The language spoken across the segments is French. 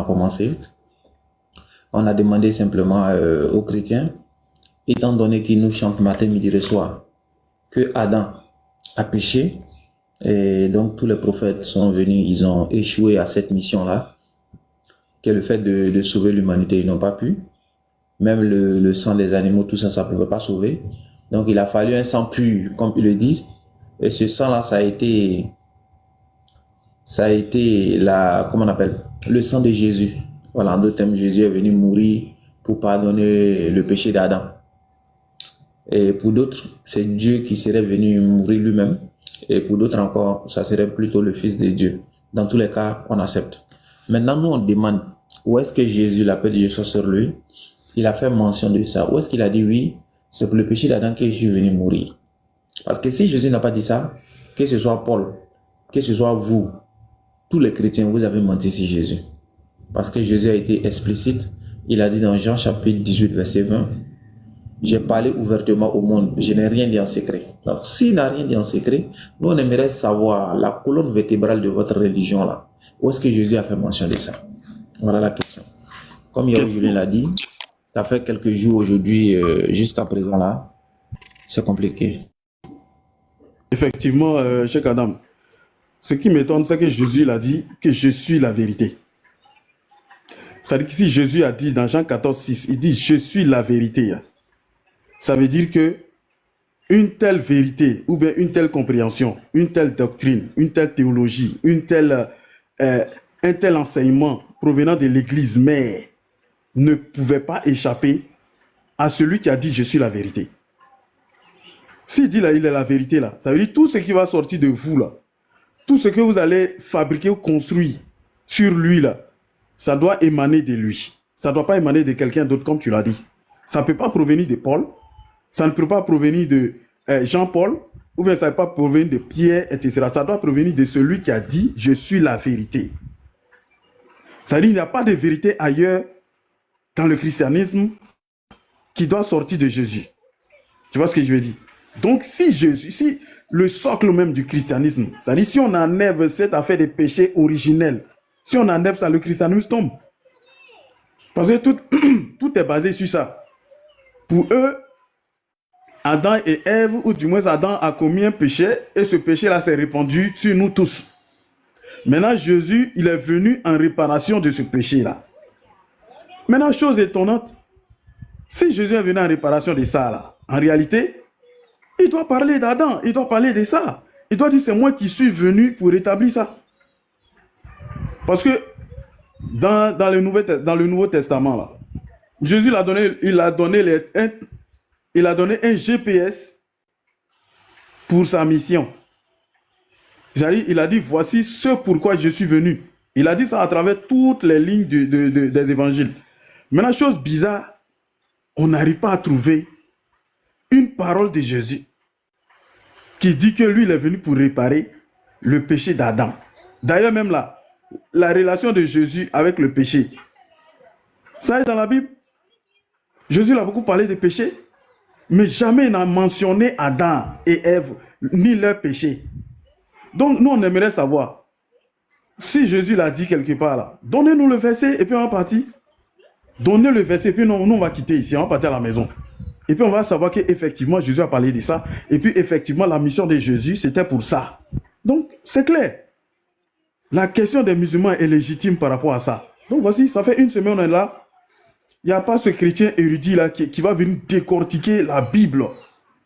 a commencé. On a demandé simplement aux chrétiens, étant donné qu'ils nous chantent matin, midi et soir, que Adam a péché, et donc tous les prophètes sont venus, ils ont échoué à cette mission-là, qui est le fait de sauver l'humanité. Ils n'ont pas pu. Même le sang des animaux, tout ça, ça ne pouvait pas sauver. Donc il a fallu un sang pur, comme ils le disent. Et ce sang-là, ça a été comment on appelle, le sang de Jésus. Voilà, en d'autres termes, Jésus est venu mourir pour pardonner le péché d'Adam. Et pour d'autres, c'est Dieu qui serait venu mourir lui-même. Et pour d'autres encore, ça serait plutôt le Fils de Dieu. Dans tous les cas, on accepte. Maintenant, nous, on demande, où est-ce que Jésus, la paix de Dieu soit sur lui? Il a fait mention de ça. Où est-ce qu'il a dit oui, c'est pour le péché d'Adam que Jésus est venu mourir? Parce que si Jésus n'a pas dit ça, que ce soit Paul, que ce soit vous, tous les chrétiens, vous avez menti sur Jésus. Parce que Jésus a été explicite. Il a dit dans Jean chapitre 18, verset 20, j'ai parlé ouvertement au monde, je n'ai rien dit en secret. Donc, s'il n'a rien dit en secret, nous, on aimerait savoir la colonne vertébrale de votre religion là. Où est-ce que Jésus a fait mention de ça? Voilà la question. Comme Julien l'a dit, ça fait quelques jours aujourd'hui, jusqu'à présent là, c'est compliqué. Effectivement, Cheikh Adam, ce qui m'étonne, c'est que Jésus l'a dit que je suis la vérité. C'est-à-dire que si Jésus a dit dans Jean 14, 6, il dit je suis la vérité. Ça veut dire que une telle vérité ou bien une telle compréhension, une telle doctrine, une telle théologie, un tel enseignement provenant de l'église mère ne pouvait pas échapper à celui qui a dit je suis la vérité. S'il dit là, il est la vérité là, ça veut dire tout ce qui va sortir de vous là, tout ce que vous allez fabriquer ou construire sur lui là, ça doit émaner de lui. Ça ne doit pas émaner de quelqu'un d'autre comme tu l'as dit. Ça ne peut pas provenir de Paul, ça ne peut pas provenir de Jean-Paul, ou bien ça ne peut pas provenir de Pierre, etc. Ça doit provenir de celui qui a dit je suis la vérité. Ça veut dire qu'il n'y a pas de vérité ailleurs dans le christianisme qui doit sortir de Jésus. Tu vois ce que je veux dire? Donc, si le socle même du christianisme, c'est-à-dire si on enlève cette affaire de péché originel, si on enlève ça, le christianisme tombe. Parce que tout est basé sur ça. Pour eux, Adam et Ève, ou du moins Adam a commis un péché, et ce péché-là s'est répandu sur nous tous. Maintenant, Jésus, il est venu en réparation de ce péché-là. Maintenant, chose étonnante, si Jésus est venu en réparation de ça, là, en réalité, il doit parler d'Adam, il doit parler de ça. Il doit dire, c'est moi qui suis venu pour rétablir ça. Parce que dans le Nouveau Testament, là, Jésus il a donné un GPS pour sa mission. Il a dit, voici ce pourquoi je suis venu. Il a dit ça à travers toutes les lignes des évangiles. Maintenant, chose bizarre, on n'arrive pas à trouver une parole de Jésus qui dit que lui, il est venu pour réparer le péché d'Adam. D'ailleurs, même là, la relation de Jésus avec le péché, ça est dans la Bible. Jésus a beaucoup parlé de péché, mais jamais il n'a mentionné Adam et Ève, ni leur péché. Donc, nous, on aimerait savoir, si Jésus l'a dit quelque part là, donnez-nous le verset et puis on va partir. Donnez le verset et puis nous, on va quitter ici, on va partir à la maison. Et puis on va savoir qu'effectivement, Jésus a parlé de ça. Et puis effectivement, la mission de Jésus, c'était pour ça. Donc, c'est clair. La question des musulmans est légitime par rapport à ça. Donc voici, ça fait une semaine, on est là. Il n'y a pas ce chrétien érudit là qui va venir décortiquer la Bible.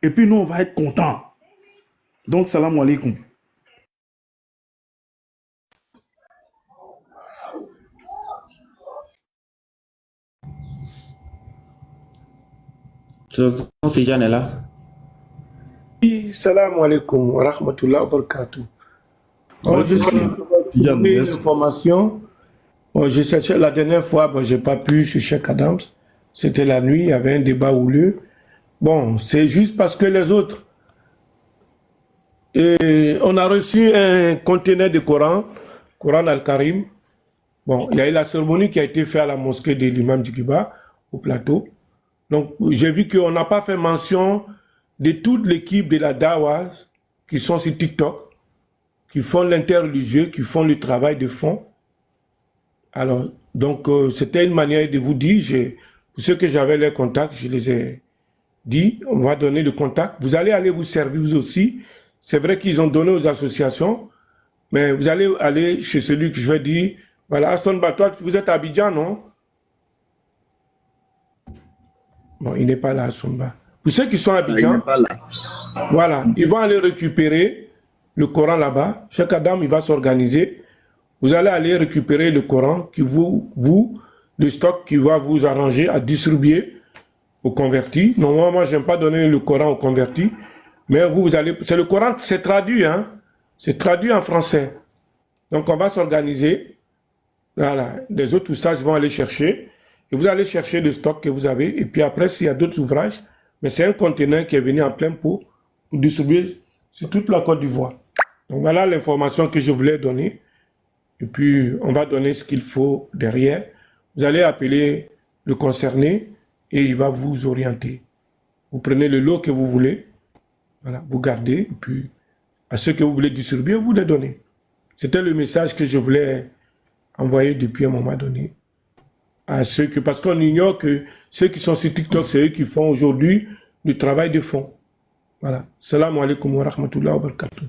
Et puis nous, on va être contents. Donc, salam alaikum. Tijan est là. Oui, salam alaikum wa rahmatullah wa barakatuh. Je suis donné l'information. Je cherchais la dernière fois, je n'ai pas pu chez Cheikh Adams. C'était la nuit, il y avait un débat houleux. Bon, c'est juste parce que les autres, on a reçu un conteneur de Coran Al-Karim. Bon, il y a eu la cérémonie qui a été faite à la mosquée de l'imam Djigiba, au plateau. Donc, j'ai vu qu'on n'a pas fait mention de toute l'équipe de la Dawa qui sont sur TikTok, qui font l'interreligieux, qui font le travail de fond. Alors, Donc, c'était une manière de vous dire, pour ceux que j'avais les contacts, je les ai dit, on va donner le contact. Vous allez aller vous servir vous aussi. C'est vrai qu'ils ont donné aux associations, mais vous allez aller chez celui que je vais dire, voilà, Aston Batois, vous êtes à Abidjan, non? Bon, il n'est pas là, Aston. Pour ceux qui sont à Abidjan, il n'est pas là. Voilà, ils vont aller récupérer le Coran là-bas. Chaque Adam, il va s'organiser. Vous allez aller récupérer le Coran qui le stock qui va vous arranger à distribuer aux convertis. Normalement, moi, je n'aime pas donner le Coran aux convertis, mais vous allez, c'est le Coran, c'est traduit, hein. C'est traduit en français. Donc, on va s'organiser. Voilà, les autres sages vont aller chercher. Et vous allez chercher le stock que vous avez. Et puis après, s'il y a d'autres ouvrages, mais c'est un conteneur qui est venu en plein pot pour distribuer sur toute la Côte d'Ivoire. Donc voilà l'information que je voulais donner. Et puis, on va donner ce qu'il faut derrière. Vous allez appeler le concerné et il va vous orienter. Vous prenez le lot que vous voulez. Voilà, vous gardez. Et puis, à ceux que vous voulez distribuer, vous les donnez. C'était le message que je voulais envoyer depuis un moment donné. À ceux que, parce qu'on ignore que ceux qui sont sur TikTok, c'est eux qui font aujourd'hui du travail de fond. Voilà. Salam alaikum wa rahmatullahi wa barakatuh.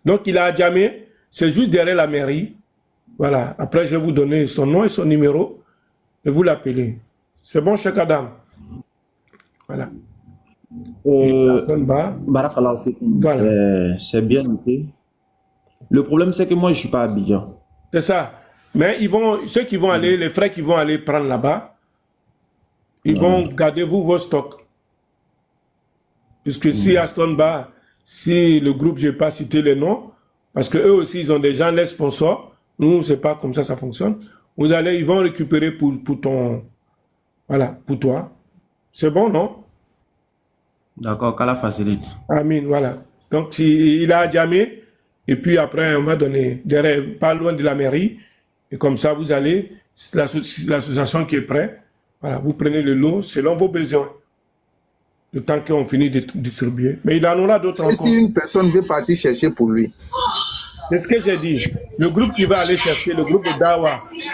Donc, il a Adjamé, c'est juste derrière la mairie. Voilà. Après, je vais vous donner son nom et son numéro et vous l'appelez. C'est bon, Cheikh Adam? Voilà. Barakallahu fikum. Voilà. C'est bien noté. Le problème, c'est que moi, je ne suis pas à Abidjan. C'est ça. Mais ils vont, ceux qui vont aller, les frères qui vont aller prendre là-bas, ils vont garder vos stocks. Puisque si Aston Bar, si le groupe, je n'ai pas cité les noms, parce que eux aussi, ils ont des gens, les sponsors. Nous, c'est pas comme ça fonctionne. Ils vont récupérer pour ton, voilà, pour toi. C'est bon, non? D'accord, qu'Allah facilite. Amin, voilà. Donc, il a Adjamé, et puis après, on va donner, derrière, pas loin de la mairie, et comme ça, vous allez, l'association qui est prête, voilà, vous prenez le lot selon vos besoins. Le temps qu'on finit de distribuer. Mais il en aura d'autres encore. Et si une personne veut partir chercher pour lui? C'est ce que j'ai dit. Le groupe qui va aller chercher, le groupe de Dawa,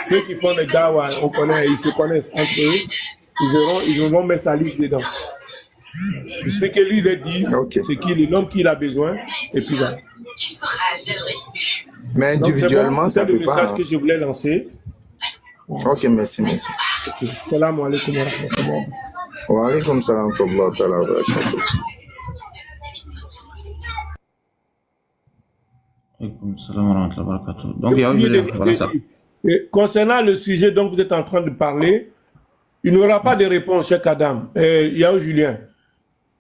ceux qui font le Dawa, on connaît, ils se connaissent entre eux, ils vont mettre sa liste dedans. Ce que lui, il a dit, c'est qu'il est l'homme qu'il a besoin, et puis là. Mais individuellement, bon, ça peut pas. C'est le message que je voulais lancer. Ok, merci. Okay. Salam alaikum wa rahmatullah. Wa alaikum salam wa rahmatullah. Donc, concernant le sujet dont vous êtes en train de parler, il n'y aura pas de réponse, Cheikh Adam. Yao Julien.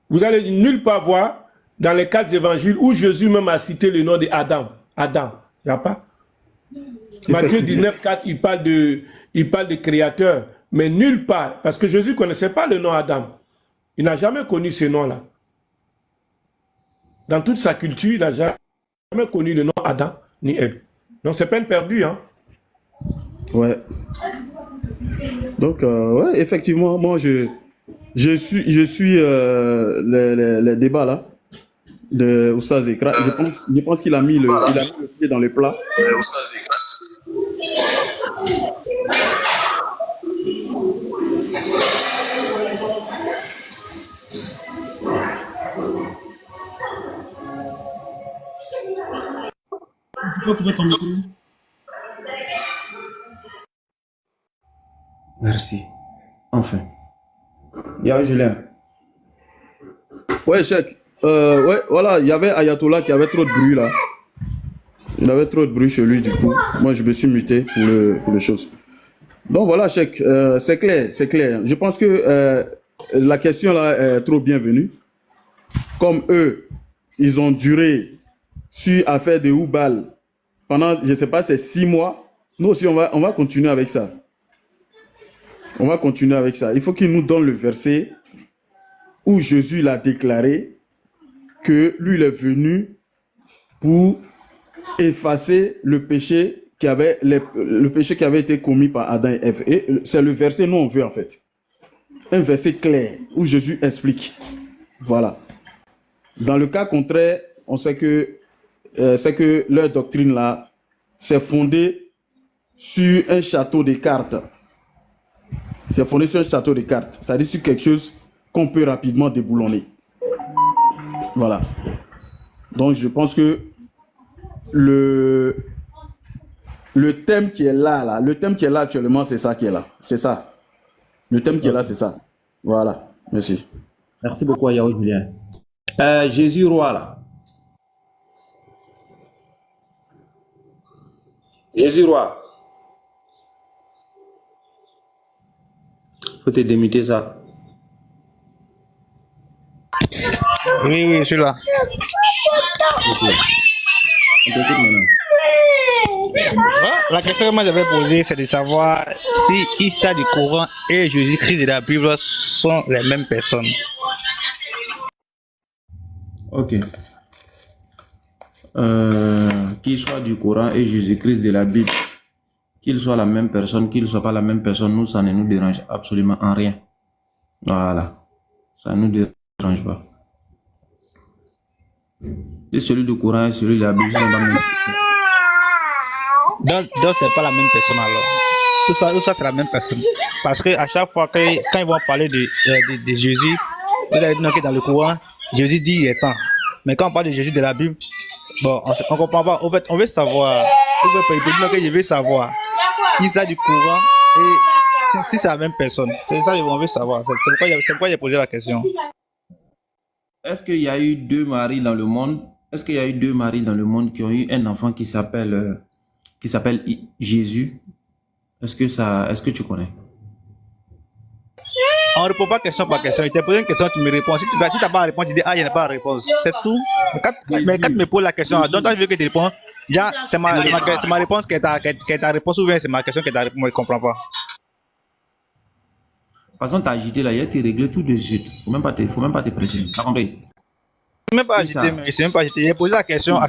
Vous allez nulle part voir dans les 4 évangiles où Jésus même a cité le nom de Adam. Adam. Il n'y a pas. Matthieu 19, 4, il parle de créateur, mais nulle part, parce que Jésus ne connaissait pas le nom Adam. Il n'a jamais connu ce nom-là. Dans toute sa culture, il n'a jamais connu le nom Adam ni Ève. Donc c'est peine perdue, hein. Ouais. Donc, ouais, effectivement, moi, je suis les débats là de Oustaz Ekra. Je pense qu'il a mis le pied dans le plat. Merci. Enfin. Yao Julien. Ouais, Cheikh. Ouais, voilà, il y avait Ayatollah qui avait trop de bruit là. Il avait trop de bruit chez lui, du coup. Moi, je me suis muté pour le chose. Donc voilà, Cheikh, c'est clair, c'est clair. Je pense que la question là est trop bienvenue. Comme eux, ils ont duré sur affaire de Oubal pendant, je ne sais pas, c'est 6 mois. Nous aussi, on va continuer avec ça. On va continuer avec ça. Il faut qu'il nous donne le verset où Jésus l'a déclaré que lui, il est venu pour effacer le péché qui avait été commis par Adam et Ève. Et c'est le verset nous on veut en fait. Un verset clair où Jésus explique. Voilà. Dans le cas contraire, on sait que leur doctrine là, c'est fondé sur un château de cartes. C'est fondé sur un château de cartes. C'est-à-dire sur quelque chose qu'on peut rapidement déboulonner. Voilà. Donc, je pense que le thème qui est là, le thème qui est là actuellement, c'est ça qui est là. C'est ça. Le thème qui est là, c'est ça. Voilà. Merci. Merci beaucoup, Yahoo Julien. Jésus roi, là. Jésus roi. Faut te démuter ça. Oui, je suis là. Ok. On t'écoute maintenant. Voilà, la question que moi j'avais posée, c'est de savoir si Issa du Coran et Jésus-Christ de la Bible sont les mêmes personnes. Ok. Qu'il soit du Coran et Jésus-Christ de la Bible, qu'il soit la même personne, qu'il ne soit pas la même personne, nous, ça ne nous dérange absolument en rien. Voilà. Ça ne nous dérange pas. Et celui du Coran et celui de la Bible, sont pas même. Donc c'est pas la même personne alors. Tout ça c'est la même personne. Parce que à chaque fois quand ils vont parler de Jésus, vous avez dit que dans le Coran, Jésus dit il est temps. Mais quand on parle de Jésus de la Bible, bon, on comprend pas. En fait, on veut savoir. Je veux savoir. Issa du Coran et si c'est la même personne. C'est ça qu'on veut savoir. C'est pourquoi j'ai posé la question. Est-ce qu'il y a eu deux maris dans le monde? Est-ce qu'il y a eu deux maris dans le monde qui ont eu un enfant qui s'appelle Jésus? Est-ce que tu connais? On ne répond pas question par question. Je t'ai posé une question, tu me réponds. Si tu n'as pas à répondre, tu dis ah, il n'y a pas de réponse. C'est tout. Mais quand tu me poses la question, donc quand je veux que tu réponds, déjà, c'est ma réponse qui est ta réponse ou bien c'est ma question qui est ta réponse. Moi, je ne comprends pas. De toute façon, t'as agité là, il a été réglé tout de suite. Faut même pas te presser. T'as compris? Je ne sais même pas agité. J'ai posé la question à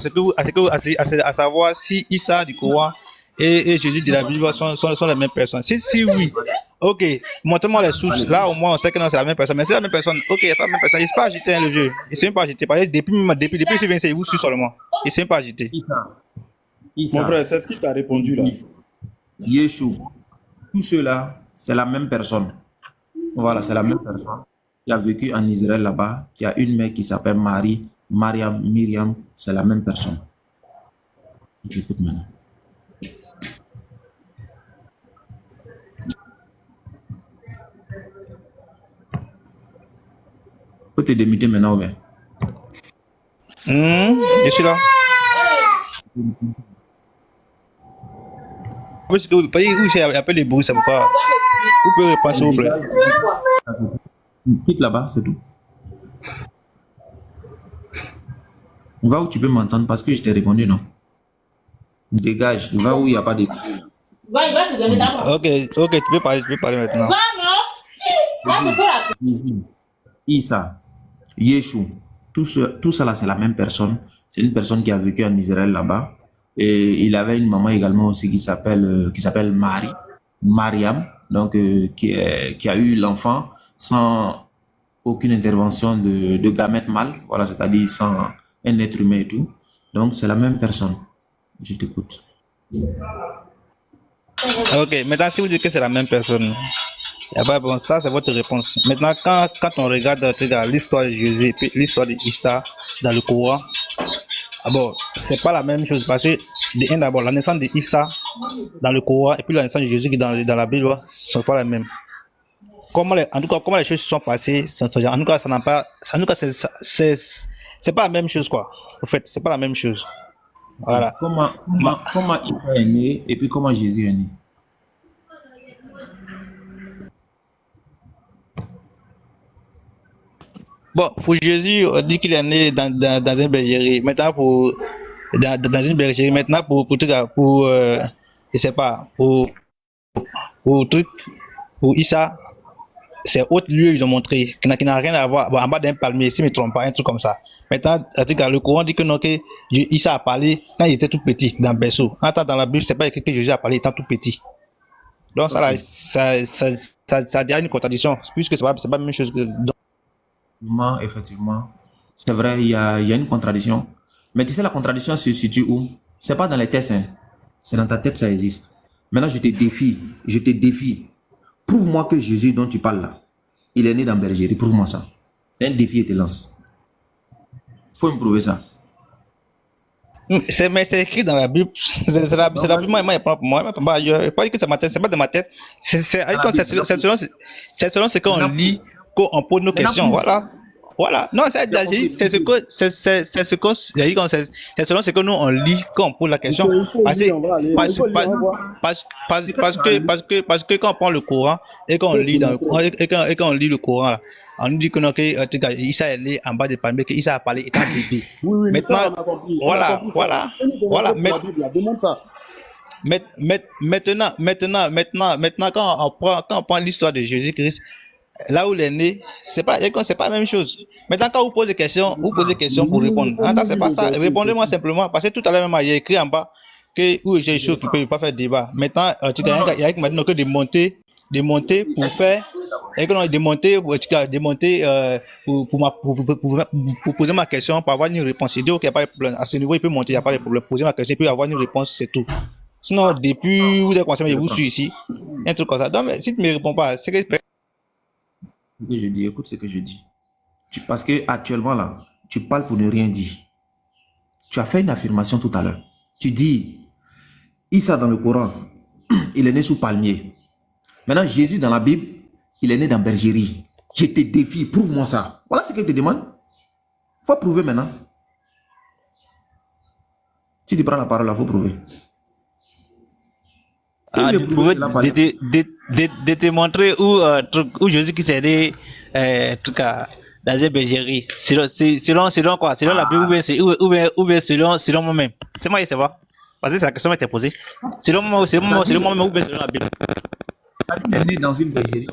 savoir si Issa du Coran et Jésus de la Bible sont les mêmes personnes. Si oui, ok, montre-moi les sources. Là, au moins, on sait que non, c'est la même personne. Mais c'est la même personne. Ok, il n'y a pas la même personne. Il ne s'est pas agité le jeu. Il ne s'est même pas agité. Parce que depuis que je viens, c'est vous seulement. Il ne s'est même pas agité. Mon frère, c'est ce qui t'a répondu là. Yeshua. Tout cela, c'est la même personne. Voilà, c'est la même personne qui a vécu en Israël là-bas, qui a une mère qui s'appelle Marie, Myriam, c'est la même personne. J'écoute maintenant. Faut te démuter maintenant, ouais. Je suis là. Parce que vous voyez où c'est un peu de bruit, c'est pourquoi. Vous pouvez répondre s'il vous plaît. Quitte là-bas, c'est tout. Va où tu peux m'entendre parce que je t'ai répondu non. Dégage, va où il n'y a pas de. Ok, tu peux parler maintenant. Issa, Yeshua, tout cela c'est la même personne. C'est une personne qui a vécu en Israël là-bas. Et il avait une maman également aussi qui s'appelle Mariam, donc qui a eu l'enfant sans aucune intervention de gamètes mâles, voilà, c'est-à-dire sans un être humain et tout. Donc c'est la même personne. Je t'écoute. Ok, maintenant si vous dites que c'est la même personne, bon, ça c'est votre réponse. Maintenant, quand on regarde l'histoire de Jésus et l'histoire d'Issa dans le Coran, bon, c'est pas la même chose parce que d'abord la naissance d'Issa dans le Coran et puis la naissance de Jésus dans la Bible ne sont pas les mêmes. Comment les choses se sont passées, en tout cas, c'est pas la même chose quoi. En fait, c'est pas la même chose. Voilà. Comment Issa est né et puis comment Jésus est né? Bon, pour Jésus, on dit qu'il est né dans une bergerie. Maintenant, dans une bergerie. Maintenant, je sais pas, pour Issa, c'est autre lieu, ils ont montré, qui n'a rien à voir, bon, en bas d'un palmier, si je ne me trompe pas, un truc comme ça. Maintenant, en tout cas, le Coran dit que non, que Issa a parlé quand il était tout petit, dans le berceau. En temps, dans la Bible, c'est pas écrit que Jésus a parlé étant tout petit. Donc, okay. Ça dit une contradiction, puisque c'est pas la même chose que. Effectivement, c'est vrai, il y a une contradiction. Mais tu sais, la contradiction se situe où? C'est pas dans les textes, hein. C'est dans ta tête, ça existe. Maintenant, je te défie. Prouve-moi que Jésus dont tu parles là, il est né dans bergerie. Prouve-moi ça. C'est un défi et te lance. Faut me prouver ça. Mais c'est écrit dans la Bible. C'est la Bible. Moi, il pas pour moi. Je ne pas dire que c'est ma tête. C'est pas de ma tête. C'est selon ce qu'on lit qu'on pose nos questions. Voilà. Non, c'est ce que c'est selon ce que nous on lit quand on pose la question. Parce que quand on prend le Coran et qu'on lit le Coran là, on nous dit que non, que Issa est né en bas des palmiers, que Issa a parlé étant bébé. Oui, maintenant, voilà. Demande ça. Maintenant, quand on prend l'histoire de Jésus-Christ, là où il est né, c'est pas la même chose. Maintenant, quand vous posez des questions, pour répondre. Attends, c'est pas ça. Répondez-moi simplement. Parce que tout à l'heure, même, il y a écrit en bas que où j'ai chaud qui ne peut pas faire débat. Maintenant, il y a qui m'a dit que démonter pour faire. Et que démonter pour poser ma question, pour avoir une réponse. Il dit qu'il n'y a pas de problème. À ce niveau, il peut monter, il n'y a pas de problème. Poser ma question, il peut avoir une réponse, c'est tout. Sinon, depuis vous êtes consommé, je vous suis ici. Un truc comme ça. Donc, si tu ne me réponds pas, c'est que je dis, écoute ce que je dis. Parce que actuellement là, tu parles pour ne rien dire. Tu as fait une affirmation tout à l'heure. Tu dis, Issa dans le Coran, il est né sous palmier. Maintenant, Jésus dans la Bible, il est né dans bergerie. Je te défie, prouve-moi ça. Voilà ce que je te demande. Il faut prouver maintenant. Si tu prends la parole, il faut prouver. De te montrer où Jésus-Christ est né dans une bergerie. Selon quoi? Selon la Bible ou bien selon moi-même? C'est moi qui sais pas. Parce que c'est la question qui m'a été posée. Selon moi-même ou bien selon la Bible? Il est né dans une bergerie.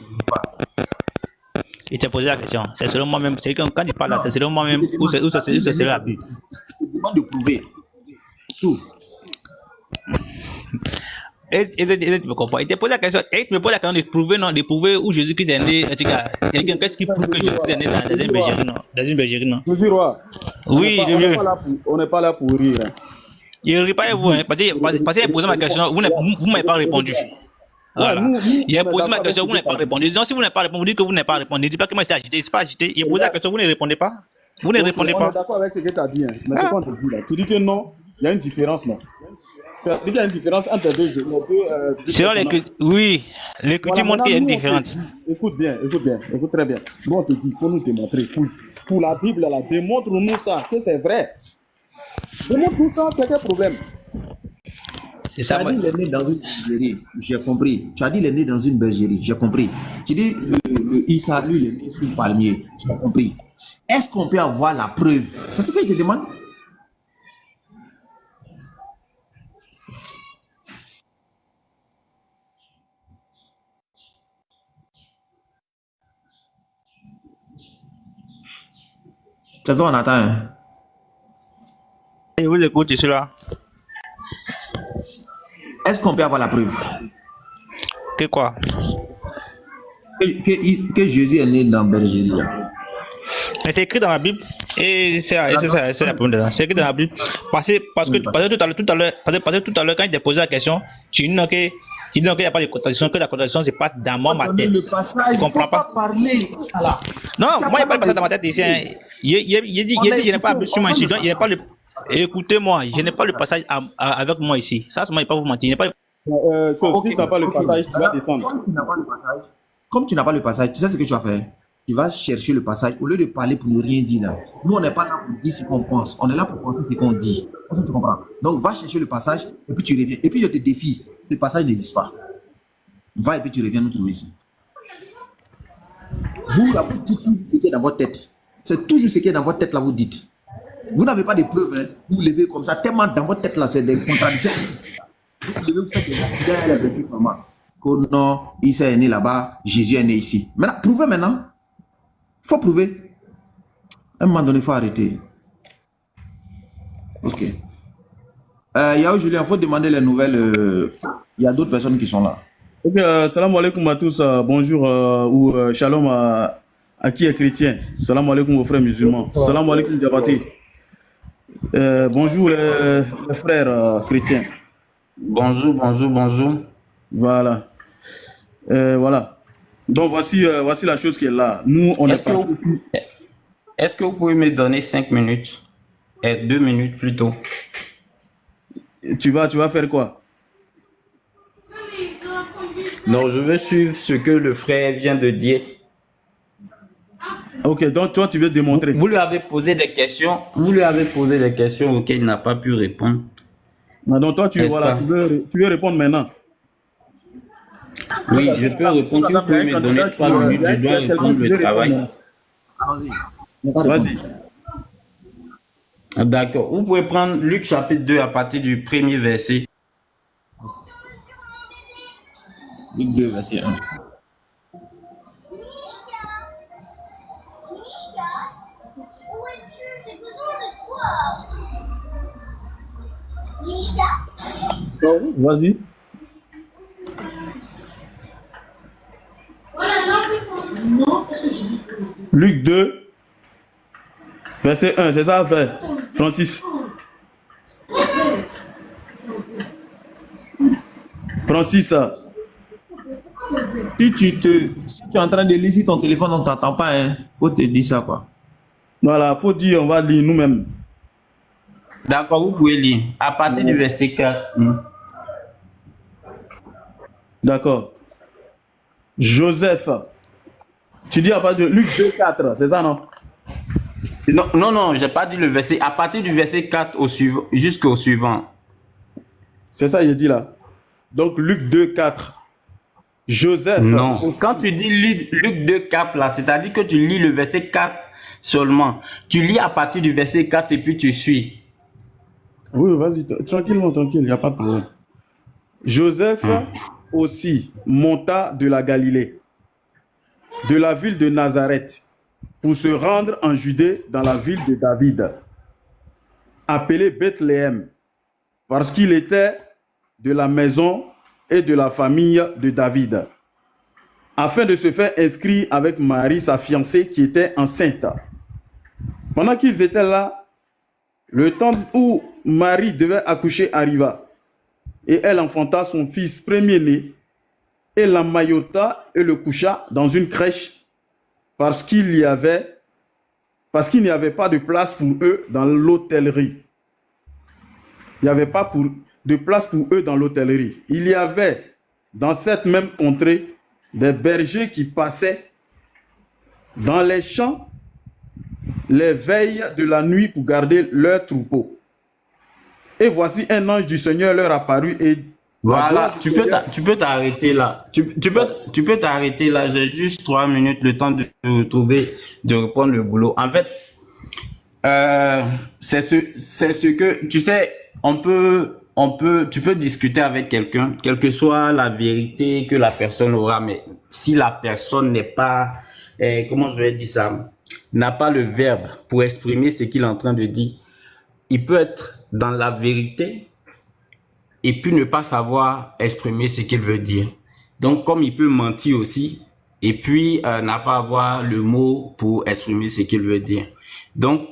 Il t'a posé la question. C'est selon moi-même. C'est quand il parle là, c'est selon moi-même ou c'est selon la Bible? Je te demande de prouver. Tout. Et tu me comprends. Il te pose la question. Et tu me poses la question de prouver où Jésus-Christ est né. Qu'est-ce qui prouve que Jésus est né dans une bergerie, non? Dans une bergerie, non? Jésus roi. Oui, on n'est pas là pour rire. Il ne rit pas avec vous, hein, parce qu'il a posé ma question, vous ne m'avez pas répondu. Voilà. Il a posé ma question, vous n'avez pas répondu. Donc, si vous n'avez pas répondu, vous dites que vous n'avez pas répondu. Ne dites pas que moi j'étais agité. C'est pas agité. Il a posé la question, vous ne répondez pas. Vous ne répondez pas. On est d'accord avec ce que tu as dit, hein. Mais c'est quoi tu dis là? Tu dis que non, il y a une différence, non? Tu dis qu'il y a une différence entre les deux. Oui, l'écriture montre qu'il y a une différence. Écoute très bien. Nous, on te dit, il faut nous démontrer. Pour la Bible, là, démontre-nous ça, que c'est vrai. Démontre-nous ça, tu as quel problème? Tu as dit qu'il est né dans une bergerie, j'ai compris. Tu as dit qu'il est né dans une bergerie, j'ai compris. Tu dis Issa, lui, il est né sous palmier, j'ai compris. Est-ce qu'on peut avoir la preuve? C'est ce que je te demande. C'est toi, on attend. Hein? Et vous écoutez cela. Est-ce qu'on peut avoir la preuve? Que quoi? Que Jésus est né dans bergerie. Mais c'est écrit dans la Bible. Et c'est la première dedans. C'est écrit dans la Bible. Parce que tout à l'heure, quand il t'a posé la question, tu dis qu'il n'y a pas de contradiction, que la contradiction se passe dans ma tête. Le passage, tu comprends pas? Parler. Voilà. Non, moi, il n'y a pas de passage dans ma tête ici. Il dit, je n'ai pas sur moi ici. Donc, il n'y a pas le. Écoutez-moi, je n'ai pas le passage avec moi ici. Ça, moi, il ne pas vous mentir. Si tu n'as pas le passage, tu vas descendre. Comme tu n'as pas le passage, tu sais ce que tu vas faire? Tu vas chercher le passage au lieu de parler pour ne rien dire. Là. Nous, on n'est pas là pour dire ce qu'on pense. On est là pour penser ce qu'on dit. Tu comprends? Donc, va chercher le passage et puis tu reviens. Et puis, je te défie. Ce passage n'existe pas. Va et puis tu reviens nous trouver ici. Vous, là, vous dites tout ce qui est dans votre tête. C'est toujours ce qui est dans votre tête, là, vous dites. Vous n'avez pas de preuves, hein. Vous levez comme ça, tellement dans votre tête, là, c'est des contradictions. Vous levez, vous faites des accidents et les versions normales. Que non, Issa est né là-bas, Jésus est né ici. Maintenant, prouvez maintenant. Il faut prouver. À un moment donné, il faut arrêter. Ok. Yao Julien, il faut demander les nouvelles. Il y a d'autres personnes qui sont là. Ok, salam alaikum à tous. Bonjour ou shalom à qui est chrétien. Salam alaikum aux frères musulmans. Salam alaikum Diabati. Bonjour les frères chrétiens. Bonjour. Voilà. Voilà. Donc voici la chose qui est là. Nous, on est Est-ce que, parti. est-ce que vous pouvez me donner 5 minutes? 2 minutes plutôt. Tu vas faire quoi? Non, je veux suivre ce que le frère vient de dire. Ok, donc toi, tu veux démontrer. Vous lui avez posé des questions. Vous lui avez posé des questions auxquelles il n'a pas pu répondre. Ah, donc toi, tu N'est-ce pas? veux répondre maintenant. Oui, je peux répondre. Si vous pouvez me donner 3 minutes, je dois répondre le travail. Allons-y. On va répondre. Ah, d'accord. Vous pouvez prendre Luc chapitre 2 à partir du premier verset. Luc 2, verset 1. Vas-y. Luc 2, verset 1, c'est ça, frère Francis. Francis, Si tu es en train de lire sur ton téléphone, on ne t'entend pas, hein. Faut te dire ça, quoi. voilà, faut dire, on va lire nous-mêmes. D'accord, vous pouvez lire. À partir du verset 4. D'accord. Joseph. Tu dis à partir de Luc 2, 4, c'est ça, non? Non, j'ai pas dit le verset. À partir du verset 4 jusqu'au suivant. C'est ça, il dit là. Donc, Luc 2, 4. Joseph. Non. Quand tu dis Luc 2, 4, là, c'est-à-dire que tu lis le verset 4 seulement. Tu lis à partir du verset 4 et puis tu suis. Oui, vas-y, tranquillement, tranquille, il n'y a pas de problème. Joseph aussi monta de la Galilée, de la ville de Nazareth, pour se rendre en Judée dans la ville de David, appelée Bethléem, parce qu'il était de la maison et de la famille de David, afin de se faire inscrire avec Marie, sa fiancée, qui était enceinte. Pendant qu'ils étaient là, le temps où Marie devait accoucher arriva, et elle enfanta son fils premier-né, et l'emmaillota et le coucha dans une crèche, parce qu'il n'y avait pas de place pour eux dans l'hôtellerie. Il n'y avait pas de place pour eux dans l'hôtellerie. Il y avait dans cette même contrée des bergers qui passaient dans les champs les veilles de la nuit pour garder leurs troupeaux. Et voici un ange du Seigneur leur apparut et... Voilà, tu peux t'arrêter là. Tu peux t'arrêter là. J'ai juste 3 minutes le temps de retrouver, de reprendre le boulot. En fait, c'est ce que, tu sais, tu peux discuter avec quelqu'un, quelle que soit la vérité que la personne aura, mais si la personne n'est pas, comment je vais dire ça, n'a pas le verbe pour exprimer ce qu'il est en train de dire, il peut être dans la vérité et puis ne pas savoir exprimer ce qu'il veut dire. Donc, comme il peut mentir aussi, et puis n'a pas avoir le mot pour exprimer ce qu'il veut dire. Donc,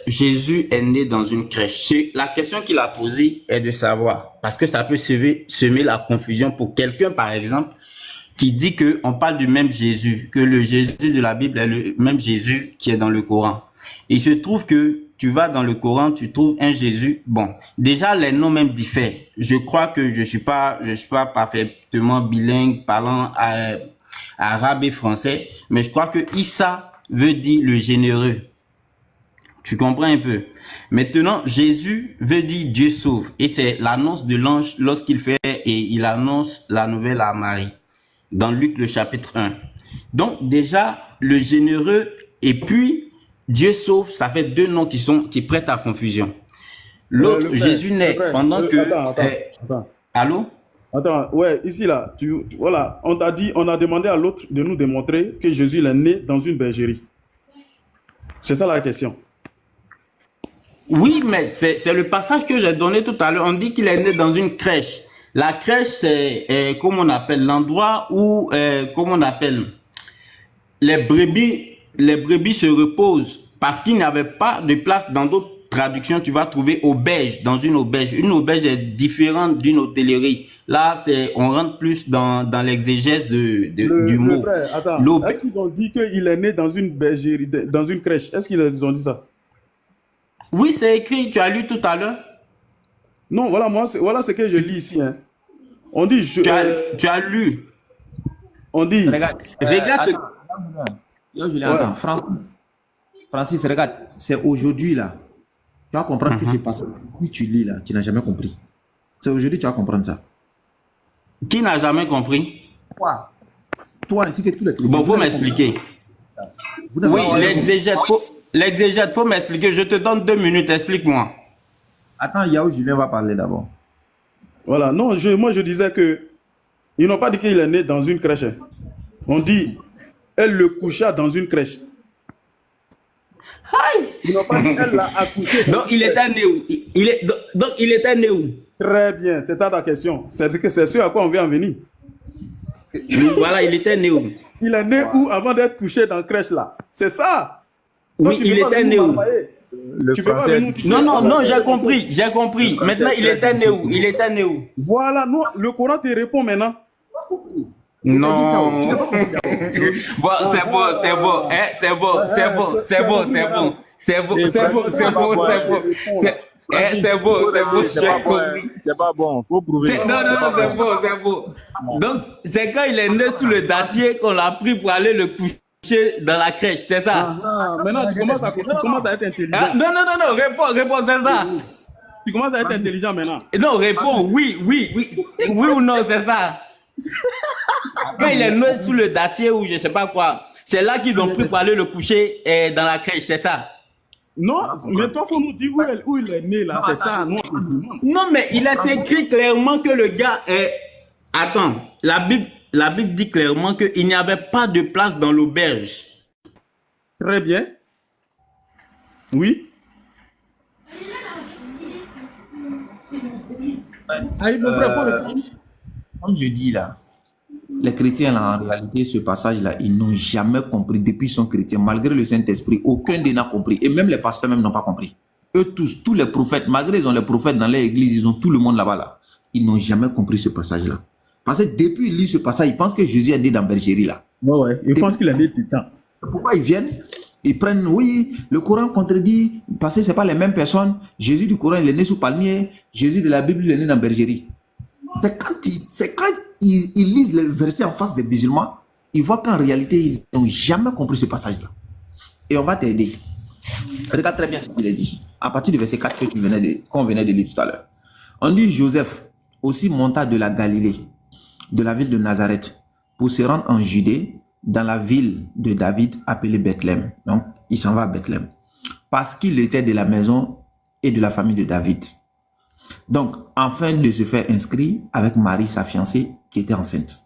Jésus est né dans une crèche. La question qu'il a posée est de savoir, parce que ça peut semer la confusion pour quelqu'un, par exemple, qui dit que on parle du même Jésus, que le Jésus de la Bible est le même Jésus qui est dans le Coran. Il se trouve que tu vas dans le Coran, tu trouves un Jésus. Bon, déjà les noms même diffèrent. Je crois que je suis pas parfaitement bilingue parlant arabe et français, mais je crois que Issa veut dire le généreux. Tu comprends un peu? Maintenant, Jésus veut dire Dieu sauve. Et c'est l'annonce de l'ange lorsqu'il fait et il annonce la nouvelle à Marie. Dans Luc, le chapitre 1. Donc, déjà, le généreux et puis Dieu sauve, ça fait deux noms qui prêtent à confusion. L'autre, Jésus naît pendant que... Attends. Allô? Attends, ouais, ici, là, voilà, on a demandé à l'autre de nous démontrer que Jésus est né dans une bergerie. C'est ça la question. Oui, mais c'est le passage que j'ai donné tout à l'heure. On dit qu'il est né dans une crèche. La crèche, c'est, comment on appelle, l'endroit où, comment on appelle, les brebis se reposent parce qu'il n'y avait pas de place dans d'autres traduction, tu vas trouver auberge dans une auberge. Une auberge est différente d'une hôtellerie. Là, on rentre plus dans l'exégèse du mot. Frère, attends, est-ce qu'ils ont dit qu'il est né dans une bergerie, dans une crèche? Est-ce qu'ils ont dit ça? Oui, c'est écrit, tu as lu tout à l'heure. Non, voilà, voilà ce que je lis ici. Hein. On dit... Tu as lu. On dit... Regarde ce... Yo, Julien, attends, Francis, regarde, c'est aujourd'hui là. Tu vas comprendre que c'est passé. Oui, tu lis là, tu n'as jamais compris. C'est aujourd'hui que tu vas comprendre ça. Qui n'a jamais compris? Toi, ainsi que tous les chrétiens. Bon, faut m'expliquer. Oui, l'exégète, faut m'expliquer. Je te donne 2 minutes, explique-moi. Attends, Yao Julien va parler d'abord. Voilà, non, moi je disais que ils n'ont pas dit qu'il est né dans une crèche. On dit, elle le coucha dans une crèche. Ils n'ont pas dit qu'elle l'a accouché. Donc il était né où? Donc il était né où? Très bien, c'est ça ta question. C'est-à-dire que c'est ce à quoi on vient en venir. Voilà, il était né où? Il est né où avant d'être couché dans la crèche là? C'est ça. Oui, il était né où? Tu peux pas venir toucher. Non, j'ai compris. Maintenant, il était né où? Il était né où? Voilà, non, le Coran te répond maintenant. Non. Bon, c'est bon, j'ai compris. C'est pas bon, faut prouver. Non, c'est beau. Donc, c'est quand il est né sous le datier qu'on l'a pris pour aller le coucher dans la crèche, c'est ça? Maintenant, tu commences à être intelligent. Non, réponds, c'est ça. Tu commences à être intelligent maintenant. Non, réponds, oui ou non, c'est ça. Quand il est né sous le datier ou je sais pas quoi, c'est là qu'ils ont pris pour aller le coucher dans la crèche, c'est ça? Non, mais toi, faut nous dire où il est né là, c'est ça. Non, mais il est écrit clairement que le gars est... Attends, la Bible dit clairement qu'il n'y avait pas de place dans l'auberge. Très bien. Oui. Comme je dis là, les chrétiens là, en réalité, ce passage-là, ils n'ont jamais compris depuis qu'ils sont chrétiens, malgré le Saint-Esprit, aucun d'eux n'a compris. Et même les pasteurs même n'ont pas compris. Eux tous les prophètes, malgré ils ont les prophètes dans leur église, ils ont tout le monde là-bas là. Ils n'ont jamais compris ce passage-là. Parce que depuis qu'ils lisent ce passage, ils pensent que Jésus est né dans la bergerie là. Ouais, ils pensent qu'il est né tout le temps. Pourquoi ils viennent? Ils prennent, oui, le Coran contredit, parce que ce n'est pas les mêmes personnes. Jésus du Coran, il est né sous palmier. Jésus de la Bible, il est né dans la bergerie. C'est quand ils lisent les versets en face des musulmans, ils voient qu'en réalité, ils n'ont jamais compris ce passage-là. Et on va t'aider. Regarde très bien ce qu'il est dit. À partir du verset 4 qu'on venait de lire tout à l'heure. On dit Joseph aussi monta de la Galilée, de la ville de Nazareth, pour se rendre en Judée, dans la ville de David appelée Bethléem. Donc, il s'en va à Bethléem. Parce qu'il était de la maison et de la famille de David. Donc, afin de se faire inscrire avec Marie, sa fiancée, qui était enceinte.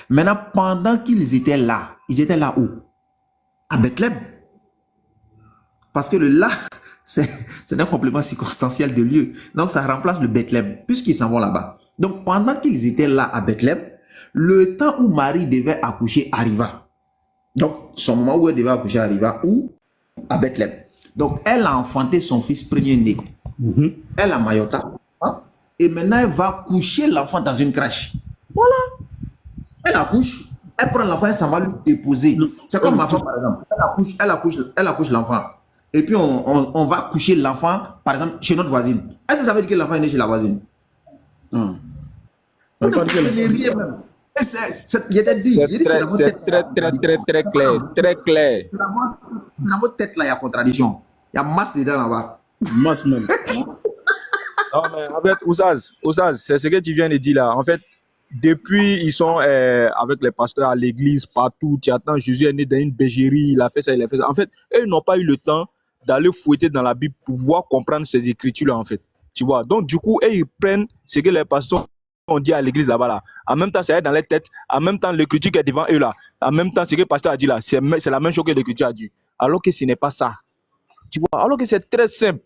Maintenant, pendant qu'ils étaient là où? À Bethléem. Parce que le là, c'est un complément circonstanciel de lieu. Donc, ça remplace le Bethléem, puisqu'ils s'en vont là-bas. Donc, pendant qu'ils étaient là à Bethléem, le temps où Marie devait accoucher arriva. Donc, son moment où elle devait accoucher arriva où? À Bethléem. Donc, elle a enfanté son fils premier-né. Elle a Mayota. Hein? Et maintenant, elle va coucher l'enfant dans une crèche. Voilà. Elle accouche. Elle prend l'enfant et s'en va lui déposer. C'est comme ma femme, par exemple. Elle accouche l'enfant. Et puis, on va coucher l'enfant, par exemple, chez notre voisine. Est-ce que ça veut dire que l'enfant est né chez la voisine? Non. Vous ne comprenez rien même. Il était dit. C'est très clair. Très clair. Dans votre tête, là, il y a contradiction. Il y a masse dedans là-bas. Masse même. Non, mais en fait, Ouzaz, c'est ce que tu viens de dire là. En fait, depuis, ils sont avec les pasteurs à l'église, partout. Tu attends, Jésus est né dans une bergerie, il a fait ça, il a fait ça. En fait, eux, ils n'ont pas eu le temps d'aller fouetter dans la Bible pour pouvoir comprendre ces écritures-là, en fait. Tu vois, donc du coup, eux, ils prennent ce que les pasteurs ont dit à l'église là-bas là. En même temps, ça est dans leur tête. En même temps, l'écriture qui est devant eux là. En même temps, ce que le pasteur a dit là, c'est la même chose que l'écriture a dit. Alors que ce n'est pas ça. Tu vois, alors que c'est très simple.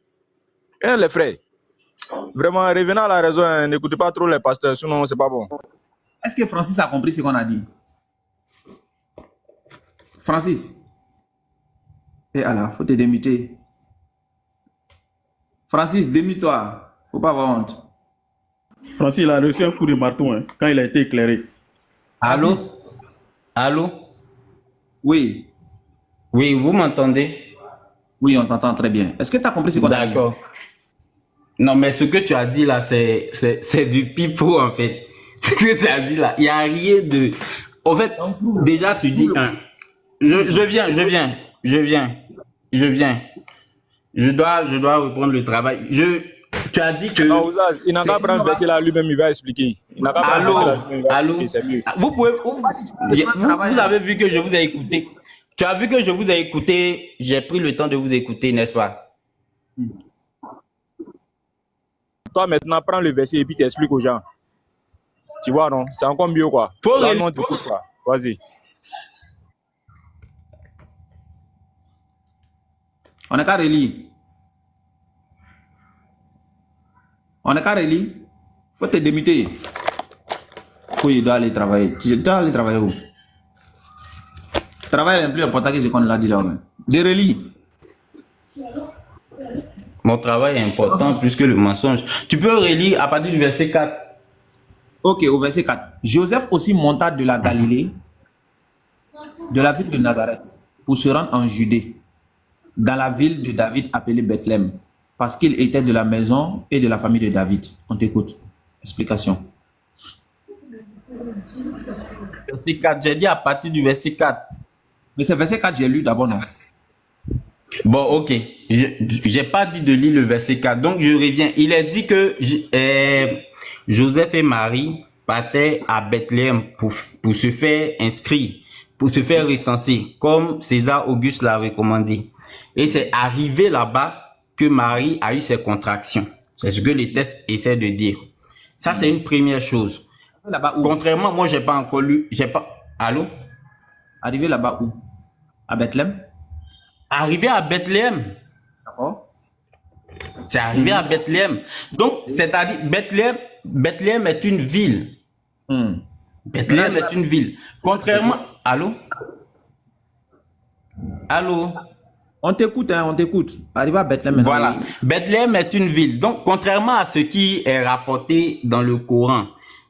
Hein, les frères? Vraiment, revenons à la raison, hein, n'écoutez pas trop les pasteurs, sinon c'est pas bon. Est-ce que Francis a compris ce qu'on a dit? Francis? Et alors, faut te démuter. Francis, démie-toi. Faut pas avoir honte. Francis, il a reçu un coup de marteau hein, quand il a été éclairé. Allô? Francis, Allô? oui. Oui, vous m'entendez? Oui, on t'entend très bien. Est-ce que tu as compris ce qu'on a dit? D'accord. Non, mais ce que tu as dit là, c'est du pipeau en fait. Ce que tu as dit là, il n'y a rien de... En fait, déjà tu dis un. Je viens. Je dois reprendre le travail. Tu as dit que... Non, Ouzaz, il n'a qu'à prendre verset là lui-même, il va expliquer. Il n'a qu'à prendre verset là lui-même, il va Allô? expliquer, c'est mieux. Vous pouvez... Vous avez vu que je vous ai écouté. Tu as vu que je vous ai écouté. J'ai pris le temps de vous écouter, n'est-ce pas? Toi, maintenant, prends le verset et puis t'expliques aux gens. Tu vois, non? C'est encore mieux, quoi. Faut Là, relire. non, t'écoutes pas. Vas-y. On n'a qu'à relire. On n'a qu'à relire. Faut te démuter. Oui, il doit aller travailler. Tu dois aller travailler où? Travail est plus important que ce qu'on a dit là. De relire. Mon travail est important plus que le mensonge. Tu peux relire à partir du verset 4. Ok, au verset 4. Joseph aussi monta de la Galilée, de la ville de Nazareth, pour se rendre en Judée, dans la ville de David appelée Bethléem, parce qu'il était de la maison et de la famille de David. On t'écoute. Explication. Verset 4, j'ai dit à partir du verset 4. Mais c'est verset 4, j'ai lu d'abord, non? Bon, ok. Je n'ai pas dit de lire le verset 4. Donc, je reviens. Il est dit que Joseph et Marie partaient à Bethléem pour se faire inscrire, pour se faire recenser, comme César Auguste l'a recommandé. Et c'est arrivé là-bas que Marie a eu ses contractions. C'est ce que les textes essaient de dire. Ça, c'est une première chose. Là-bas où? Contrairement, moi, j'ai pas encore lu. Allô? Arrivé là-bas où? À Bethléem? Arrivé à Bethléem. D'accord. C'est arrivé à Bethléem. Donc, c'est-à-dire, Bethléem est une ville. Bethléem est une ville. Contrairement... Allô? Allô? On t'écoute, hein, on t'écoute. Arrivé à Bethléem. maintenant. Voilà. Bethléem est une ville. Donc, contrairement à ce qui est rapporté dans le Coran,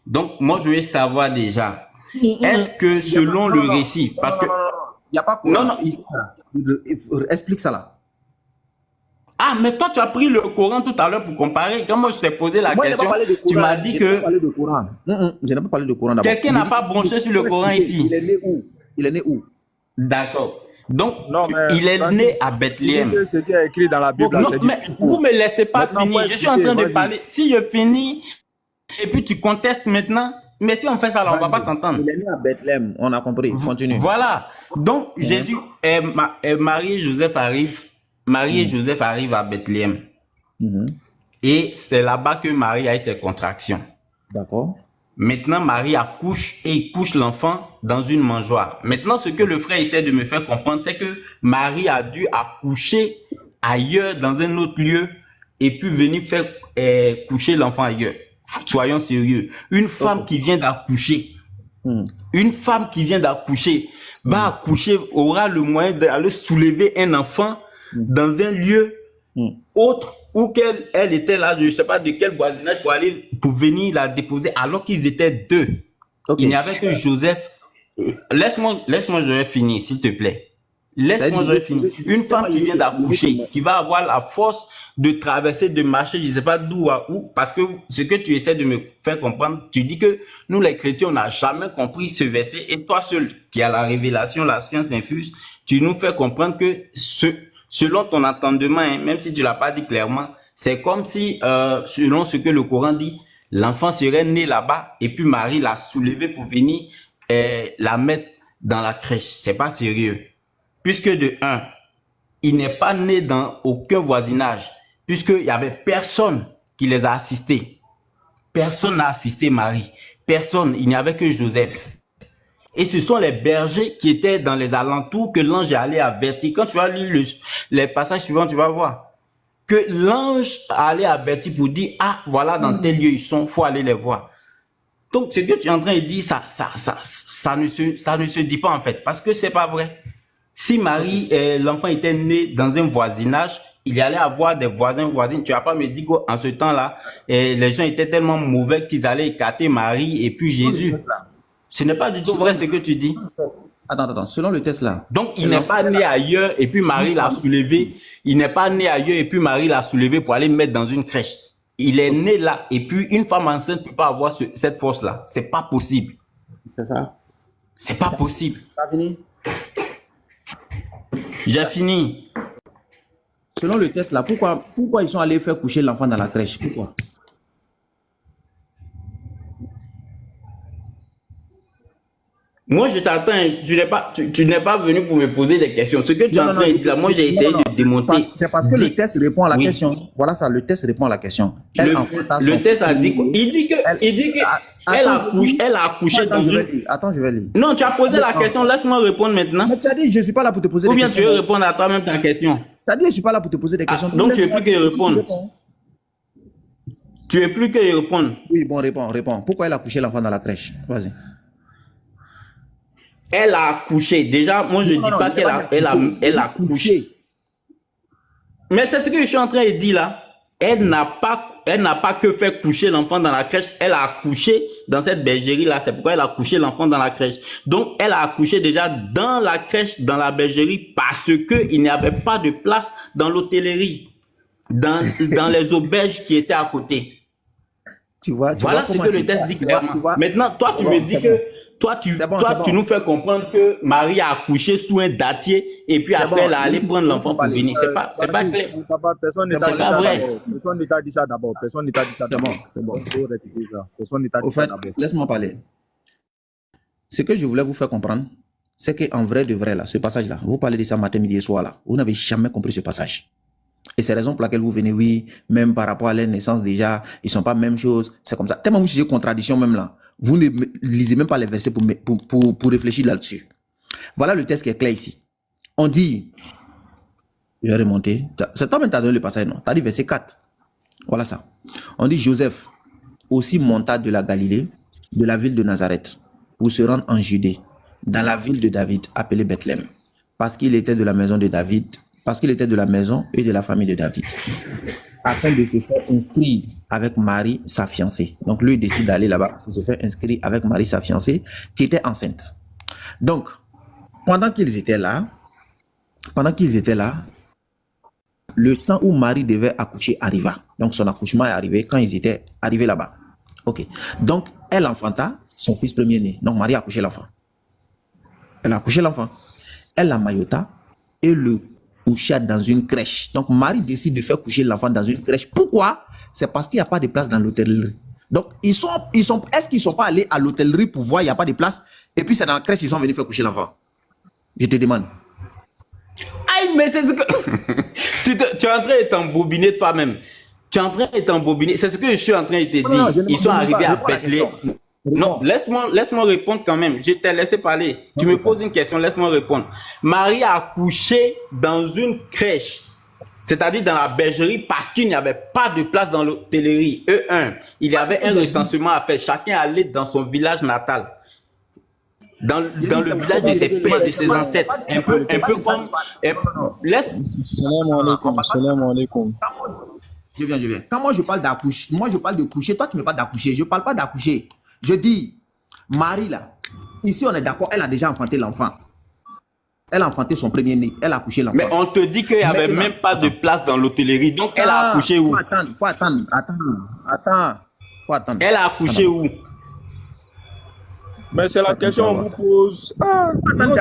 donc, moi, je veux savoir déjà, est-ce que selon le récit, parce que... Il n'y a pas Coran. Non. Ici, explique ça là. Ah, mais toi, tu as pris le Coran tout à l'heure pour comparer. Quand moi, je t'ai posé la Moi, je n'ai question, pas parlé de Coran. tu m'as dit Je n'ai que... pas parlé de Coran. Je n'ai pas parlé de Coran d'abord. Quelqu'un n'a pas branché sur le Coran ici. Il est né où? Il est né où? D'accord. Donc, Non, mais il est Francis, né à dis Bethléem. que ce qui est écrit dans la Bible, là, Non, c'est du mais pipeau. vous me laissez pas Maintenant, finir. faut Je suis en train de expliquer, vas-y. parler. Si je finis et puis tu contestes maintenant, mais si on fait ça là, on va pas s'entendre. Il est né à Bethléem. On a compris. Continue. Voilà. Donc, Jésus, Marie et Joseph arrivent. Marie et Joseph arrivent à Bethléem. Et c'est là-bas que Marie a eu ses contractions. D'accord. Maintenant, Marie accouche et il couche l'enfant dans une mangeoire. Maintenant, ce que le frère essaie de me faire comprendre, c'est que Marie a dû accoucher ailleurs, dans un autre lieu, et puis venir faire coucher l'enfant ailleurs. Soyons sérieux. Une femme qui vient d'accoucher, va accoucher, aura le moyen d'aller soulever un enfant dans un lieu autre où elle était là, je ne sais pas de quel voisinage, pour venir la déposer alors qu'ils étaient deux. Ok. Il n'y avait que Joseph. Laisse-moi, je vais finir, s'il te plaît. Laisse-moi, je vais finir. Une femme qui vient d'accoucher, qui va avoir la force de traverser, de marcher, je ne sais pas d'où à où, parce que ce que tu essaies de me faire comprendre, tu dis que nous, les chrétiens, on n'a jamais compris ce verset, et toi seul, qui as la révélation, la science infuse, tu nous fais comprendre que selon ton entendement, hein, même si tu l'as pas dit clairement, c'est comme si, selon ce que le Coran dit, l'enfant serait né là-bas et puis Marie l'a soulevé pour venir la mettre dans la crèche. C'est pas sérieux. Puisque de un, il n'est pas né dans aucun voisinage, puisqu'il y avait personne qui les a assistés. Personne n'a assisté Marie. Personne. Il n'y avait que Joseph. Et ce sont les bergers qui étaient dans les alentours que l'ange est allé avertir. Quand tu vas lire les passages suivants, tu vas voir que l'ange allait avertir pour dire, ah, voilà, dans tel lieu ils sont, faut aller les voir. Donc, ce que tu es en train de dire, ça ne se dit pas en fait, parce que c'est pas vrai. Si Marie, l'enfant était né dans un voisinage, il y allait avoir des voisins, voisines. Tu vas pas me dire qu'en ce temps-là, les gens étaient tellement mauvais qu'ils allaient écarter Marie et puis Jésus. Ce n'est pas du tout vrai ce que tu dis. Attends, selon le test là. Donc, il n'est pas né ailleurs et puis Marie l'a soulevé. Il n'est pas né ailleurs et puis Marie l'a soulevé pour aller mettre dans une crèche. Il est né là et puis une femme enceinte ne peut pas avoir cette force-là. C'est pas possible. C'est ça. C'est pas possible. T'as fini? J'ai fini. Selon le test là, pourquoi ils sont allés faire coucher l'enfant dans la crèche? Pourquoi? Moi, je t'attends. Tu n'es pas venu pour me poser des questions. Ce que tu es en train de dire là, moi, j'ai essayé de démonter. C'est parce que le test répond à la question. Voilà ça, le test répond à la question. Le test a dit quoi? Il dit que elle a accouché dans une... Attends, je vais lire. Non, tu as posé la question. Laisse-moi répondre maintenant. Mais tu as dit, je ne suis pas là pour te poser des questions. Ou bien tu veux répondre à toi-même ta question. Tu as dit, je ne suis pas là pour te poser des questions. Donc, tu veux plus que je réponde. Tu veux plus que je réponde. Oui, bon, réponds. Pourquoi elle a couché l'enfant dans la crèche? Vas-y. Elle a accouché. Déjà, moi, je ne dis pas qu'elle a accouché. Mais c'est ce que je suis en train de dire là. Elle n'a pas que fait coucher l'enfant dans la crèche. Elle a accouché dans cette bergerie là. C'est pourquoi elle a couché l'enfant dans la crèche. Donc, elle a accouché déjà dans la crèche, dans la bergerie, parce que il n'y avait pas de place dans l'hôtellerie, dans les auberges qui étaient à côté. Voilà ce que le test dit clairement. Maintenant, toi, tu me dis que toi, tu nous fais comprendre que Marie a accouché sous un dattier et puis après, elle a allé prendre l'enfant pour venir. C'est pas clair. Personne ne t'a dit ça d'abord. Personne ne t'a dit ça d'abord. Personne ne t'a dit ça d'abord. C'est bon. Personne ne t'a dit ça d'abord. Laisse-moi parler. Ce que je voulais vous faire comprendre, c'est qu'en vrai de vrai, là, ce passage-là, vous parlez de ça matin, midi et soir, là, vous n'avez jamais compris ce passage. Et c'est la raison pour laquelle vous venez, oui, même par rapport à leur naissance déjà, ils ne sont pas la même chose, c'est comme ça. Tellement vous cherchez contradiction même là, vous ne lisez même pas les versets pour réfléchir là-dessus. Voilà le texte qui est clair ici. On dit, je vais remonter, c'est toi-même qui as donné le passage, non? Tu as dit verset 4. Voilà ça. On dit, Joseph aussi monta de la Galilée, de la ville de Nazareth, pour se rendre en Judée, dans la ville de David, appelée Bethléem, parce qu'il était de la maison de David, parce qu'il était de la maison et de la famille de David, afin de se faire inscrire avec Marie, sa fiancée. Donc, lui, il décide d'aller là-bas pour se faire inscrire avec Marie, sa fiancée, qui était enceinte. Donc, pendant qu'ils étaient là, le temps où Marie devait accoucher arriva. Donc, son accouchement est arrivé quand ils étaient arrivés là-bas. Ok. Donc, elle enfanta son fils premier-né. Donc, Marie a accouché l'enfant. Elle a accouché l'enfant. Elle l'a maillota et le coucha dans une crèche. Donc, Marie décide de faire coucher l'enfant dans une crèche. Pourquoi? C'est parce qu'il n'y a pas de place dans l'hôtellerie. Donc, est-ce qu'ils ne sont pas allés à l'hôtellerie pour voir il n'y a pas de place? Et puis, c'est dans la crèche qu'ils sont venus faire coucher l'enfant. Je te demande. Aïe, mais c'est ce que... tu es en train de t'embobiner toi-même. Tu es en train de t'embobiner. C'est ce que je suis en train de te dire. Ils sont arrivés à Bethléem. Non, laisse-moi répondre quand même. Je t'ai laissé parler. Tu me poses une question, laisse-moi répondre. Marie a accouché dans une crèche, c'est-à-dire dans la bergerie, parce qu'il n'y avait pas de place dans l'hôtellerie. Il y avait un recensement à faire. Chacun allait dans son village natal. Dans le village de ses pères, de ses ancêtres. Un peu comme... Salam alaikum. Je viens. Quand moi je parle d'accoucher, moi je parle de coucher, toi tu me parles d'accoucher. Je ne parle pas d'accoucher. Je dis, Marie là, ici on est d'accord, elle a déjà enfanté l'enfant. Elle a enfanté son premier-né, elle a accouché l'enfant. Mais on te dit qu'il n'y avait même pas de place dans l'hôtellerie, donc elle a accouché où? Faut attendre. Elle a accouché où? Mais c'est la question qu'on vous pose.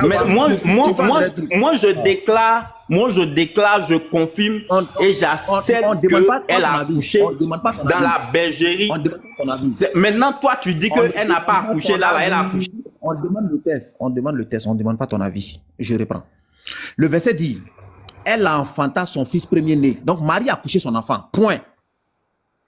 Mais moi je déclare, je confirme et j'accepte qu'elle a accouché dans la bergerie. Maintenant, toi, tu dis qu'elle n'a pas accouché là, elle a accouché. On demande le test, on ne demande pas ton avis. Je reprends. Le verset dit, elle a enfanté son fils premier-né. Donc, Marie a accouché son enfant. Point.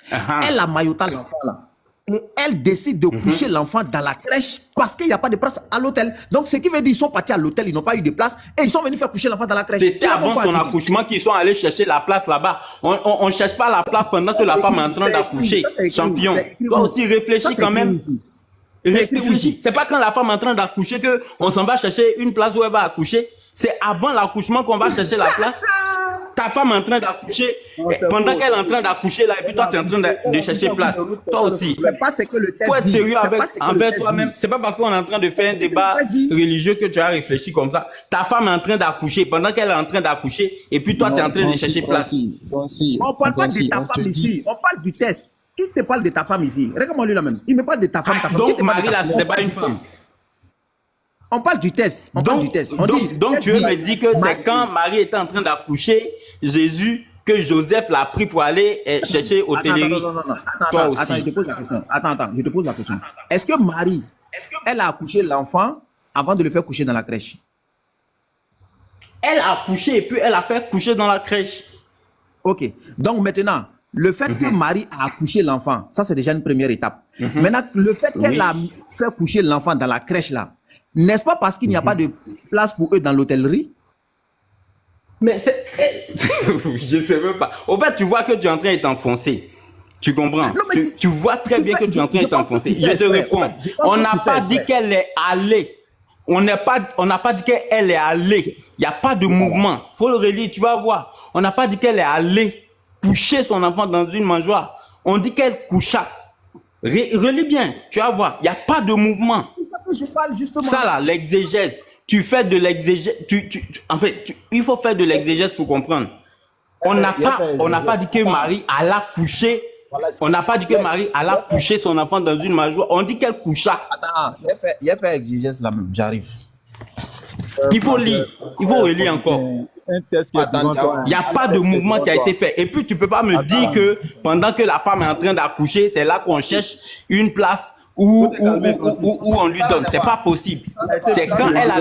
Elle a maillota l'enfant là. Et elle décide de coucher l'enfant dans la crèche parce qu'il n'y a pas de place à l'hôtel. Donc, ce qui veut dire qu'ils sont partis à l'hôtel, ils n'ont pas eu de place et ils sont venus faire coucher l'enfant dans la crèche. C'était avant son accouchement qu'ils sont allés chercher la place là-bas. On ne cherche pas la place pendant que la femme est en train d'accoucher. Champion. Toi aussi, réfléchis quand même. Réfléchis. C'est pas quand la femme est en train d'accoucher qu'on s'en va chercher une place où elle va accoucher. C'est avant l'accouchement qu'on va chercher la place. ta femme est en train d'accoucher, pendant qu'elle est en train d'accoucher là, et puis toi tu es en train de chercher place. Toi aussi. C'est pas ce que le texte Faut être dit. sérieux C'est pas ce que le envers texte toi-même. dit. C'est pas parce qu'on est en train de faire un débat religieux que tu as réfléchi comme ça. Ta femme est en train d'accoucher, pendant qu'elle est en train d'accoucher, et puis toi tu es en train de chercher place. On parle pas de ta femme ici, on parle du test. Qui te parle de ta femme ici? Regarde-moi lui là même. Il me parle de ta femme. Donc Marie là, c'était pas une femme. On parle du test. On parle du test. Donc tu veux me dire que c'est quand Marie était en train d'accoucher Jésus que Joseph l'a pris pour aller chercher hôtellerie. Non. Toi aussi. Attends, je te pose la question. Attends, je te pose la question. Est-ce que Marie, elle a accouché l'enfant avant de le faire coucher dans la crèche? Elle a accouché et puis elle a fait coucher dans la crèche. Ok. Donc maintenant, le fait que Marie a accouché l'enfant, ça c'est déjà une première étape. Maintenant, le fait qu'elle a fait coucher l'enfant dans la crèche là, n'est-ce pas parce qu'il n'y a pas de place pour eux dans l'hôtellerie? Mais c'est... je ne sais même pas. Au fait, tu vois que tu es en train de t'enfoncer. Tu comprends? Non, mais tu vois très bien que tu es en train de t'enfoncer. Je te réponds. On n'a pas dit qu'elle est allée. On n'a pas dit qu'elle est allée. Il n'y a pas de mouvement. Il faut le relire, tu vas voir. On n'a pas dit qu'elle est allée coucher son enfant dans une mangeoire. On dit qu'elle coucha. Relis bien, tu vas voir. Il n'y a pas de mouvement. C'est ça que je parle justement. Ça là, l'exégèse. Tu fais de l'exégèse. En fait, il faut faire de l'exégèse pour comprendre. On n'a pas dit que Marie alla coucher. On n'a pas dit que Marie alla coucher son enfant dans une mangeoire. On dit qu'elle coucha. Attends, il a fait exigence là même. J'arrive. Il faut lire. Il faut relire encore. Un test qui est devant toi, Il n'y a pas de mouvement qui a été fait. Et puis, tu ne peux pas me dire que pendant que la femme est en train d'accoucher, c'est là qu'on cherche une place où on lui donne. C'est pas possible. C'est quand elle a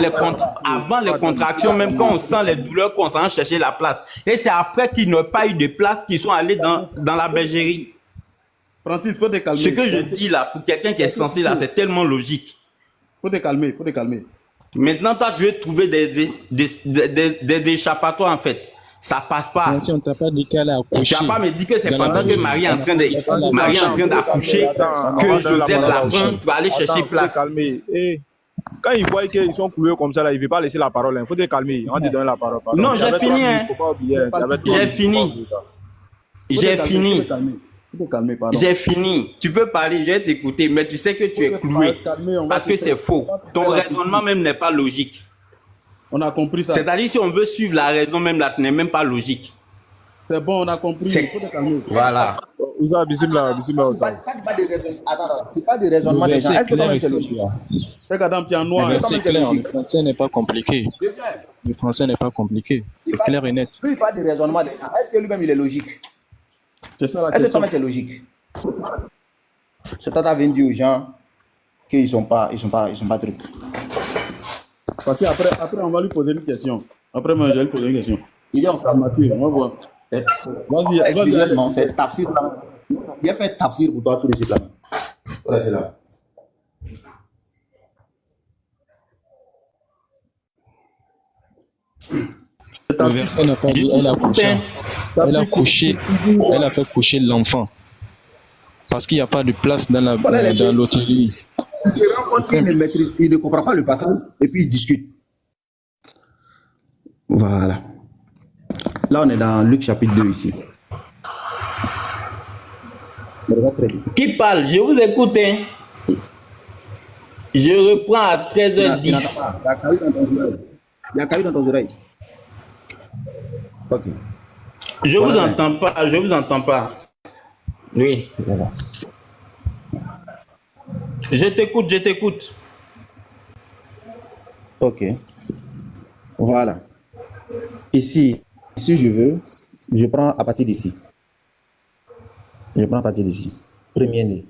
avant les contractions, même quand on sent les douleurs, qu'on s'en chercher la place. Et c'est après qu'ils n'ont pas eu de place qu'ils sont allés dans la bergerie. Francis, faut te calmer. Ce que je dis là, pour quelqu'un qui est censé là, c'est tellement logique. Faut te calmer, faut te calmer. Maintenant, toi, tu veux trouver des échappatoires, en fait. Ça passe pas. Si on t'a pas dit qu'elle a accouché. Tu n'as pas me dit que c'est pendant que Marie est en train d'accoucher que Joseph la prend pour aller chercher place. Calmer. Quand ils voient qu'ils sont coulés comme ça, là, ils ne veulent pas laisser la parole. Il faut te calmer. On te donne la parole. Pardon. Non, j'ai fini. Hein. J'ai fini. J'ai fini. J'ai fini. Tu peux parler, je vais t'écouter, mais tu sais que tu es cloué. Parce que c'est faux. Ton raisonnement même n'est pas logique. On a compris ça. C'est-à-dire, si on veut suivre la raison même là, tu n'es même pas logique. C'est bon, on a compris. Faut te calmer. Voilà. Ouza, bismillah, bismillah. C'est pas de raisonnement des gens. Est-ce que toi-même tu es logique? Regarde, tu es en noir. C'est clair, le français n'est pas compliqué. Le français n'est pas compliqué. C'est clair et net. Lui, il parle de raisonnement des gens. Est-ce que lui-même il est logique? C'est ça la Est-ce que question. toi-même tu es logique? C'est toi qui viens dire aux gens qu'ils sont pas trucs. Parce qu'après, on va lui poser une question. Après, moi, je vais lui poser une question. Il est en Ça mature, on va voir. Vas-y. C'est tafsir là. Il a fait tafsir pour toi tout de suite là. Voilà, c'est là. Le verset n'a pas dit elle a couché. Elle a fait coucher l'enfant. Parce qu'il n'y a pas de place dans l'hôtellerie. Il se rend compte qu'il ne maîtrise, il ne comprend pas le passage et puis il discute. Voilà. Là, on est dans Luc chapitre 2 ici. Regarde très bien. Qui parle? Je vous écoute. Hein. Je reprends à 13h10. Il y a caillou dans ton oreille. Il y a caillou dans ton oreille. Ok. Je vous entends pas. Je vous entends pas. Oui. Voilà. Je t'écoute. Ok. Voilà. Ici, je prends à partir d'ici. Premier-né.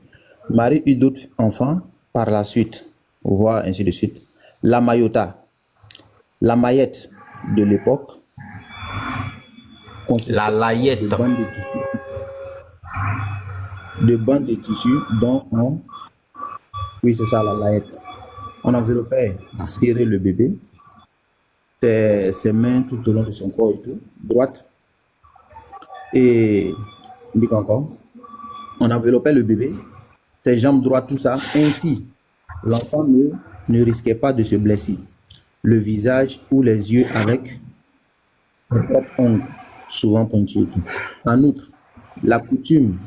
Marie eut d'autres enfants par la suite. Voire ainsi de suite. La maillota, la maillette de l'époque. La layette. De bandes de tissu dont on... Oui, c'est ça, la layette. On enveloppait, serrait le bébé. Ses mains tout au long de son corps et tout, droite. Et, il dit encore, on enveloppait le bébé, ses jambes droites, tout ça. Ainsi, l'enfant ne risquait pas de se blesser. Le visage ou les yeux avec les propres ongles. souvent pointues. En outre, la coutume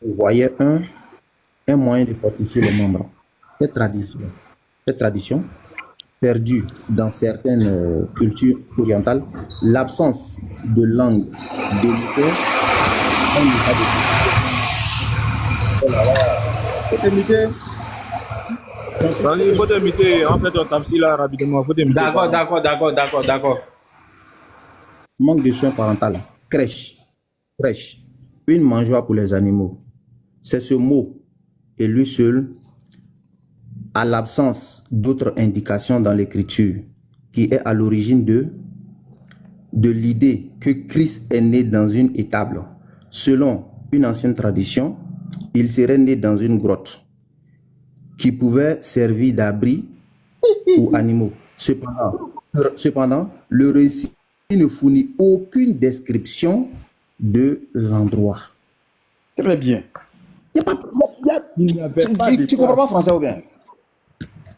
voyait un moyen de fortifier les membres. Cette tradition, perdue dans certaines cultures orientales, l'absence de langue délicat, Il faut t'imiter. En fait, on tape là rapidement. Il faut t'imiter. D'accord. manque de soins parentaux, crèche, une mangeoire pour les animaux. C'est ce mot et lui seul, à l'absence d'autres indications dans l'écriture, qui est à l'origine de l'idée que Christ est né dans une étable. Selon une ancienne tradition, il serait né dans une grotte qui pouvait servir d'abri aux animaux. Cependant, le récit ne fournit aucune description de l'endroit. Très bien. Tu comprends pas français ou bien?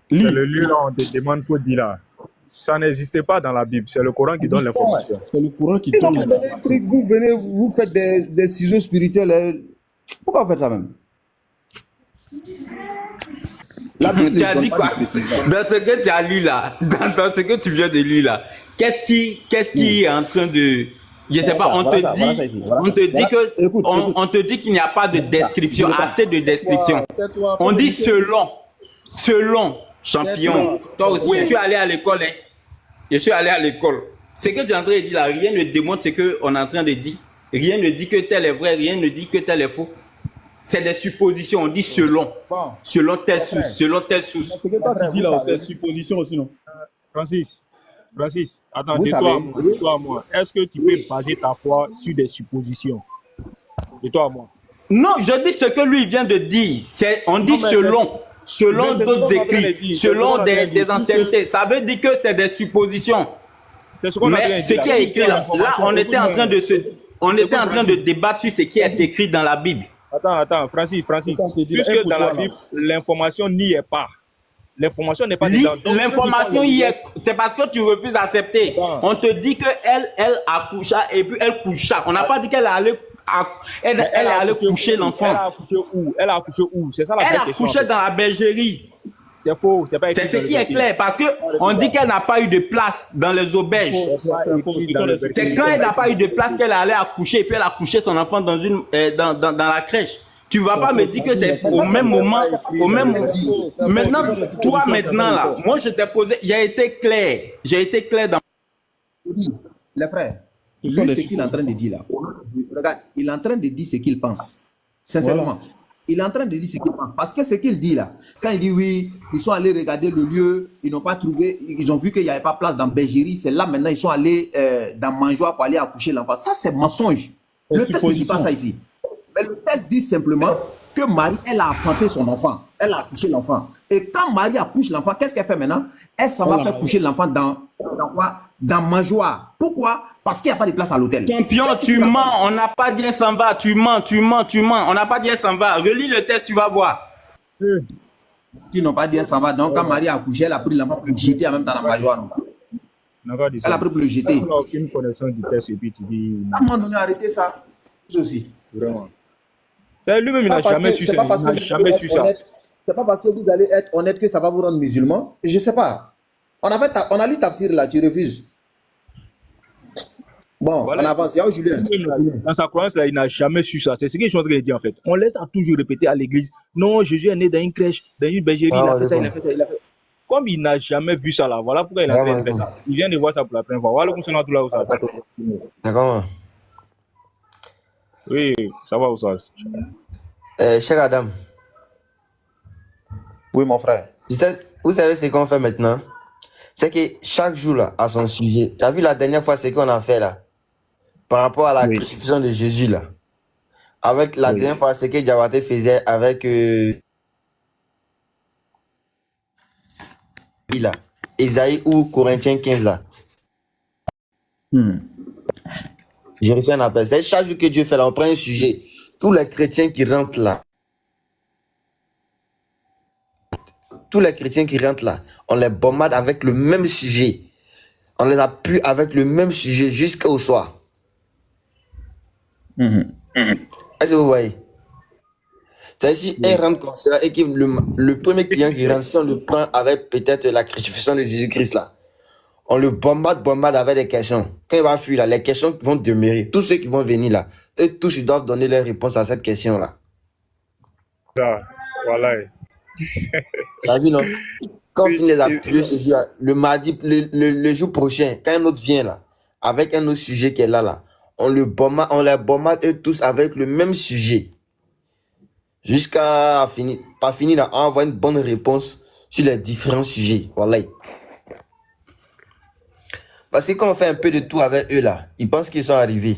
C'est le lieu là, on te demande, faut dire là. Ça n'existait pas dans la Bible, c'est le Coran qui donne l'information. C'est le Coran qui donne l'information. Vous venez, vous faites des ciseaux spirituels. Pourquoi vous faites ça même? La Bible Tu as donne dit pas quoi? de précision. Dans ce que tu as lu là, dans ce que tu viens de lire là, qu'est-ce qui est en train de... Je sais pas, on te dit qu'il n'y a pas de description, assez de description. On dit selon, champion. Toi aussi, tu es allé à l'école, hein? Je suis allé à l'école. Ce que tu es en train de dire là, rien ne démontre ce qu'on est en train de dire. Rien ne dit que tel est vrai, rien ne dit que tel est faux. C'est des suppositions, on dit selon telle source, selon telle source. Ce que toi tu dis là, c'est supposition aussi, non? Francis, attends, Vous savez, dis-toi à moi. Est-ce que tu peux baser ta foi sur des suppositions? Dis-toi à moi. Non, je dis ce que lui vient de dire. On dit selon d'autres écrits, selon des anciennetés. Ça veut dire que c'est des suppositions. Mais ce qui est écrit là, on était en train de débattre sur ce qui est écrit dans la Bible. Attends, Francis. Puisque dans la Bible, l'information n'y est pas. L'information n'est pas dedans. L'information y est. C'est parce que tu refuses d'accepter. On te dit qu'elle accoucha et puis elle coucha. On n'a pas dit qu'elle allait coucher l'enfant. Elle a accouché où? C'est ça la Elle a question. couché dans la bergerie. C'est faux, c'est pas écrit. C'est ce qui est clair parce que on dit qu'elle n'a pas eu de place dans les auberges. C'est quand elle n'a pas eu de place qu'elle allait accoucher et puis elle a couché son enfant dans la crèche. Tu vas pas me dire que c'est au même moment, Maintenant, toi maintenant là, moi je t'ai posé, j'ai été clair dans. Les frères, lui, ce qu'il est en train de dire là, regarde, il est en train de dire ce qu'il pense. Sincèrement. Voilà. Il est en train de dire ce qu'il pense. Parce que ce qu'il dit là, quand il dit oui, ils sont allés regarder le lieu, ils n'ont pas trouvé, ils ont vu qu'il n'y avait pas place dans Bergerie, c'est là maintenant ils sont allés dans Manjoa pour aller accoucher l'enfant. Ça, c'est mensonge. Le texte ne dit pas ça ici. Mais le texte dit simplement que Marie, elle a apporté son enfant, elle a accouché l'enfant. Et quand Marie accouche l'enfant, qu'est-ce qu'elle fait maintenant? Elle s'en va faire coucher l'enfant dans Manjoa. Pourquoi? Parce qu'il n'y a pas de place à l'hôtel. Champion, tu mens. On n'a pas dit elle s'en va. Tu mens. On n'a pas dit elle s'en va. Relis le texte, tu vas voir. Qui n'ont pas dit elle s'en va. Donc, quand Marie a accouché, elle a pris l'enfant pour le jeter en même temps dans Manjoa. Elle a pris pour le jeter. On n'a aucune connaissance du texte et puis tu dis. À un moment donné, arrêtez ça. Aussi. Vraiment. Lui-même, il n'a jamais su ça. C'est pas parce que vous allez être honnête que ça va vous rendre musulman. Je ne sais pas. On a lu Tafsir là, tu refuses. Bon, voilà. On avance. Julien. Dans sa croyance, là, il n'a jamais su ça. C'est ce que je suis en train de dire en fait. On laisse à toujours répéter à l'église. Non, Jésus est né dans une crèche, dans une bergerie, il a fait ça, il a fait ça, il a fait. Comme il n'a jamais vu ça là, voilà pourquoi il a fait ça. Il vient de voir ça pour la première fois. Voilà comment tout là où ça. D'accord. Oui, ça va où ça. Cher Adam. Oui, mon frère. Vous savez ce qu'on fait maintenant? C'est que chaque jour là, à son sujet. Tu as vu la dernière fois ce qu'on a fait là? Par rapport à la crucifixion de Jésus là. Avec la dernière fois, ce que Diabaté faisait avec là. Isaïe ou Corinthiens 15 là. J'ai reçu un appel. C'est chaque jour que Dieu fait là, on prend un sujet. Tous les chrétiens qui rentrent là. Tous les chrétiens qui rentrent là, on les bombarde avec le même sujet. On les appuie avec le même sujet jusqu'au soir. Mhm. Est-ce que vous voyez? C'est-à-dire, si elle rentre comme ça et que le premier client qui rentre, si on le prend avec peut-être la crucifixion de Jésus-Christ là, on le bombarde avec des questions. Quand il va fuir là, les questions vont demeurer. Tous ceux qui vont venir là, eux tous ils doivent donner leur réponse à cette question là. Ça, voilà. T'as vu, non? Quand on finit les appuyer ce jour, le mardi, le jour prochain, quand un autre vient là, avec un autre sujet qui est là, on les bombarde eux tous avec le même sujet. Jusqu'à finir, pas fini là, on envoie une bonne réponse sur les différents sujets. Voilà. Parce que quand on fait un peu de tout avec eux là, ils pensent qu'ils sont arrivés.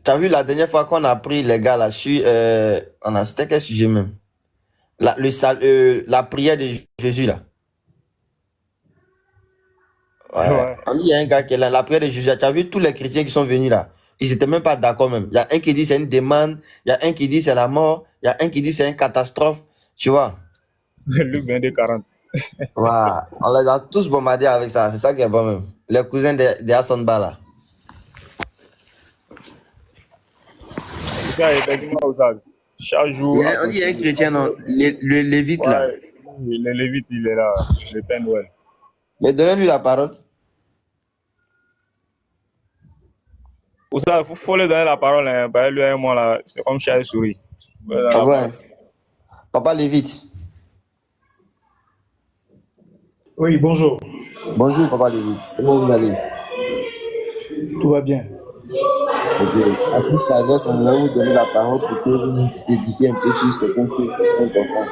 T'as vu la dernière fois qu'on a pris les gars là, c'était quel sujet même? La prière de Jésus là. Ouais. On dit il y a un gars qui est là, la prière de Jésus. Tu as vu tous les chrétiens qui sont venus là? Ils n'étaient même pas d'accord même. Il y a un qui dit c'est une demande, il y a un qui dit c'est la mort, il y a un qui dit c'est une catastrophe. Tu vois? Luc 22, 40. Voilà. On les a tous bombardés avec ça. C'est ça qui est bon même. Les cousins de Hassan là. Ça, effectivement, chaque jour. On dit il y a un chrétien, non? Le Lévite là. Le Lévite, il est là. Le Père Noël. Mais donnez-lui la parole. Pour ça, il faut lui donner la parole. Hein. Lui et moi, là, c'est comme chat et souris. Ah ouais. Papa Lévite. Oui, bonjour. Bonjour, Papa Lévite. Comment vous allez? Tout va bien. Ok. À plus sagesse, on va vous donner la parole pour que vous nous édifiez un peu sur certaines choses importantes.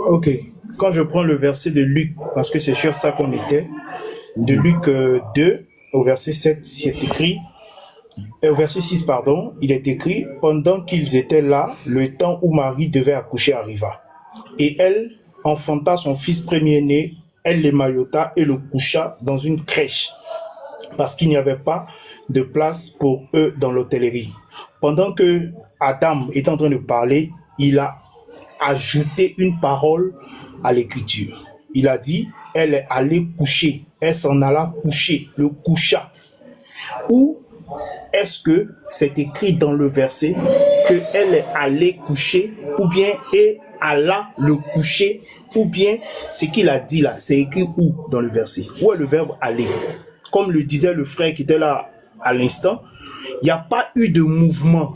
Ok. Quand je prends le verset de Luc, parce que c'est sur ça qu'on était, de Luc 2, au verset 7, c'est écrit, au verset 6, pardon, il est écrit, pendant qu'ils étaient là, le temps où Marie devait accoucher arriva. Et elle enfanta son fils premier-né, elle l'émaillota et le coucha dans une crèche, parce qu'il n'y avait pas de place pour eux dans l'hôtellerie. Pendant que Adam est en train de parler, il a ajouté une parole à l'écriture. Il a dit, elle est allée coucher, elle s'en alla coucher, le coucha. Ou est-ce que c'est écrit dans le verset qu'elle est allée coucher, ou bien et alla le coucher, ou bien ce qu'il a dit là, c'est écrit où dans le verset? Où est le verbe aller? Comme le disait le frère qui était là à l'instant, il n'y a pas eu de mouvement.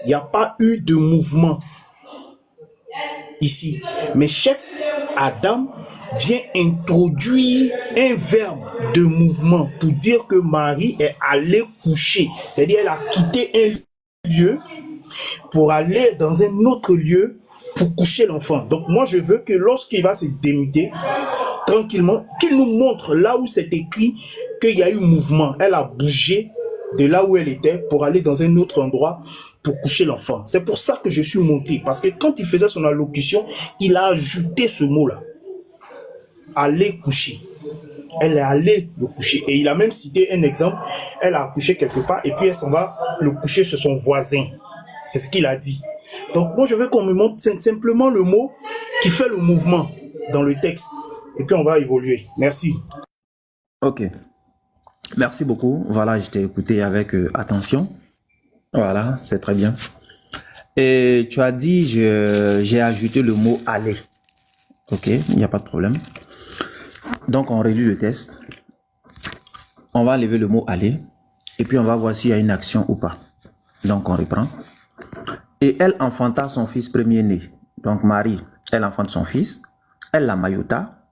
Il n'y a pas eu de mouvement ici. Mais chaque Adam vient introduire un verbe de mouvement pour dire que Marie est allée coucher. C'est-à-dire elle a quitté un lieu pour aller dans un autre lieu pour coucher l'enfant. Donc moi je veux que lorsqu'il va se dénuder, tranquillement, qu'il nous montre là où c'est écrit qu'il y a eu mouvement. Elle a bougé de là où elle était pour aller dans un autre endroit pour coucher l'enfant. C'est pour ça que je suis monté. Parce que quand il faisait son allocution, il a ajouté ce mot-là. Aller coucher. Elle est allée le coucher. Et il a même cité un exemple. Elle a accouché quelque part et puis elle s'en va le coucher chez son voisin. C'est ce qu'il a dit. Donc moi je veux qu'on me montre simplement le mot qui fait le mouvement dans le texte. Et puis on va évoluer. Merci. Ok. Merci beaucoup. Voilà, je t'ai écouté avec attention. Voilà, c'est très bien. Et tu as dit, j'ai ajouté le mot aller. Ok, il n'y a pas de problème. Donc, on réduit le test. On va enlever le mot aller. Et puis, on va voir s'il y a une action ou pas. Donc, on reprend. Et elle enfanta son fils premier-né. Donc, Marie, elle enfante son fils. Elle l'amaillota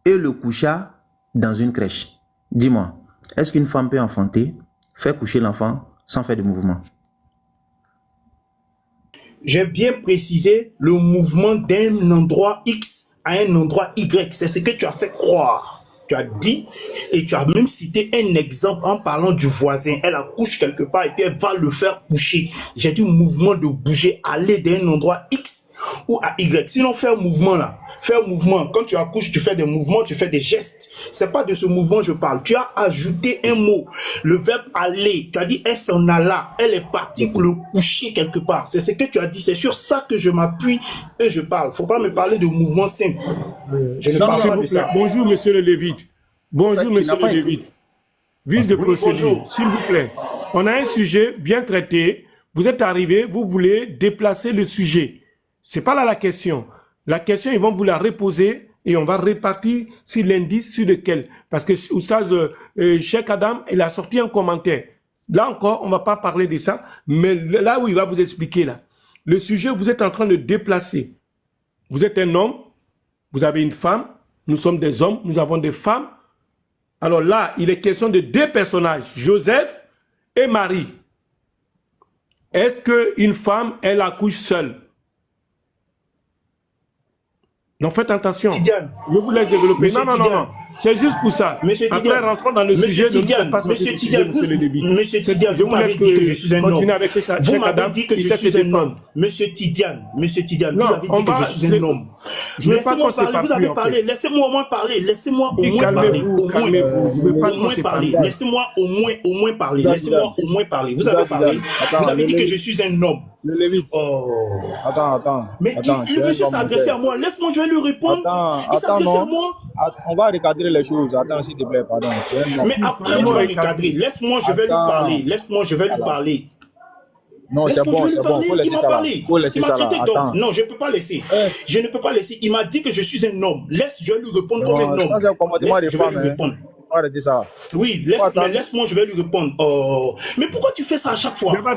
et le coucha dans une crèche. Dis-moi, est-ce qu'une femme peut enfanter, faire coucher l'enfant sans faire de mouvement? J'ai bien précisé le mouvement d'un endroit X à un endroit Y. C'est ce que tu as fait croire. Tu as dit et tu as même cité un exemple en parlant du voisin. Elle accouche quelque part et puis elle va le faire coucher. J'ai dit mouvement de bouger, aller d'un endroit X ou à Y. Sinon, faire mouvement là. Faire mouvement. Quand tu accouches, tu fais des mouvements, tu fais des gestes. C'est pas de ce mouvement que je parle. Tu as ajouté un mot. Le verbe aller. Tu as dit elle s'en alla. Elle est partie pour le coucher quelque part. C'est ce que tu as dit. C'est sur ça que je m'appuie et je parle. Faut pas me parler de mouvement simple. Je ne parle pas de ça. Bonjour, monsieur le Lévite. Bonjour, monsieur le Lévite. Vice de Oui, procédure, bonjour. s'il vous plaît. On a un sujet bien traité. Vous êtes arrivé, vous voulez déplacer le sujet. C'est pas là la question. La question, ils vont vous la reposer et on va répartir sur l'indice sur lequel. Parce que Oustaz Cheikh Adam, il a sorti un commentaire. Là encore, on va pas parler de ça, mais là où il va vous expliquer là. Le sujet, vous êtes en train de déplacer. Vous êtes un homme, vous avez une femme, nous sommes des hommes, nous avons des femmes. Alors là, il est question de deux personnages, Joseph et Marie. Est-ce qu'une femme, elle accouche seule? Non, faites attention. Tidiane. Je vous laisse développer. Monsieur Non, non, non, Tidiane. non. C'est juste pour ça. Monsieur Après, Tidiane. rentrons dans le Monsieur sujet. Tidiane, monsieur Tidiane, monsieur Tidiane, vous m'avez dit que je suis un homme. Vous m'avez dit que je suis un homme. Monsieur Tidiane, vous avez dit que je suis un homme. Laissez-moi parler, vous avez parlé. Laissez-moi au moins parler. Laissez-moi au moins parler. Au moins parler. Laissez-moi au moins parler. Laissez-moi au moins parler. Vous avez parlé. Vous avez dit que je suis un homme. Le Lévite. Oh. Attends. Mais le monsieur s'est adressé à moi. Laisse-moi, je vais lui répondre. Il s'est adressé à moi. On va recadrer les choses. Attends, s'il te plaît, pardon. Mais après, tu vas recadrer. Laisse-moi, je vais lui parler. Laisse-moi, je vais lui parler. Non, c'est bon, c'est bon. Faut Il laisser m'a ça là. parlé. Faut laisser Il m'a ça là. traité Attends. d'homme. Non, je ne peux pas laisser. Je ne peux pas laisser. Il m'a dit que je suis un homme. Laisse, je vais lui répondre comme un Non, ça, homme. c'est un comportement Laisse, de je vais femme. lui répondre. Faut arrêter ça. Oui, mais laisse-moi, je vais lui répondre. Oh. Mais pourquoi tu fais ça à chaque fois? Il va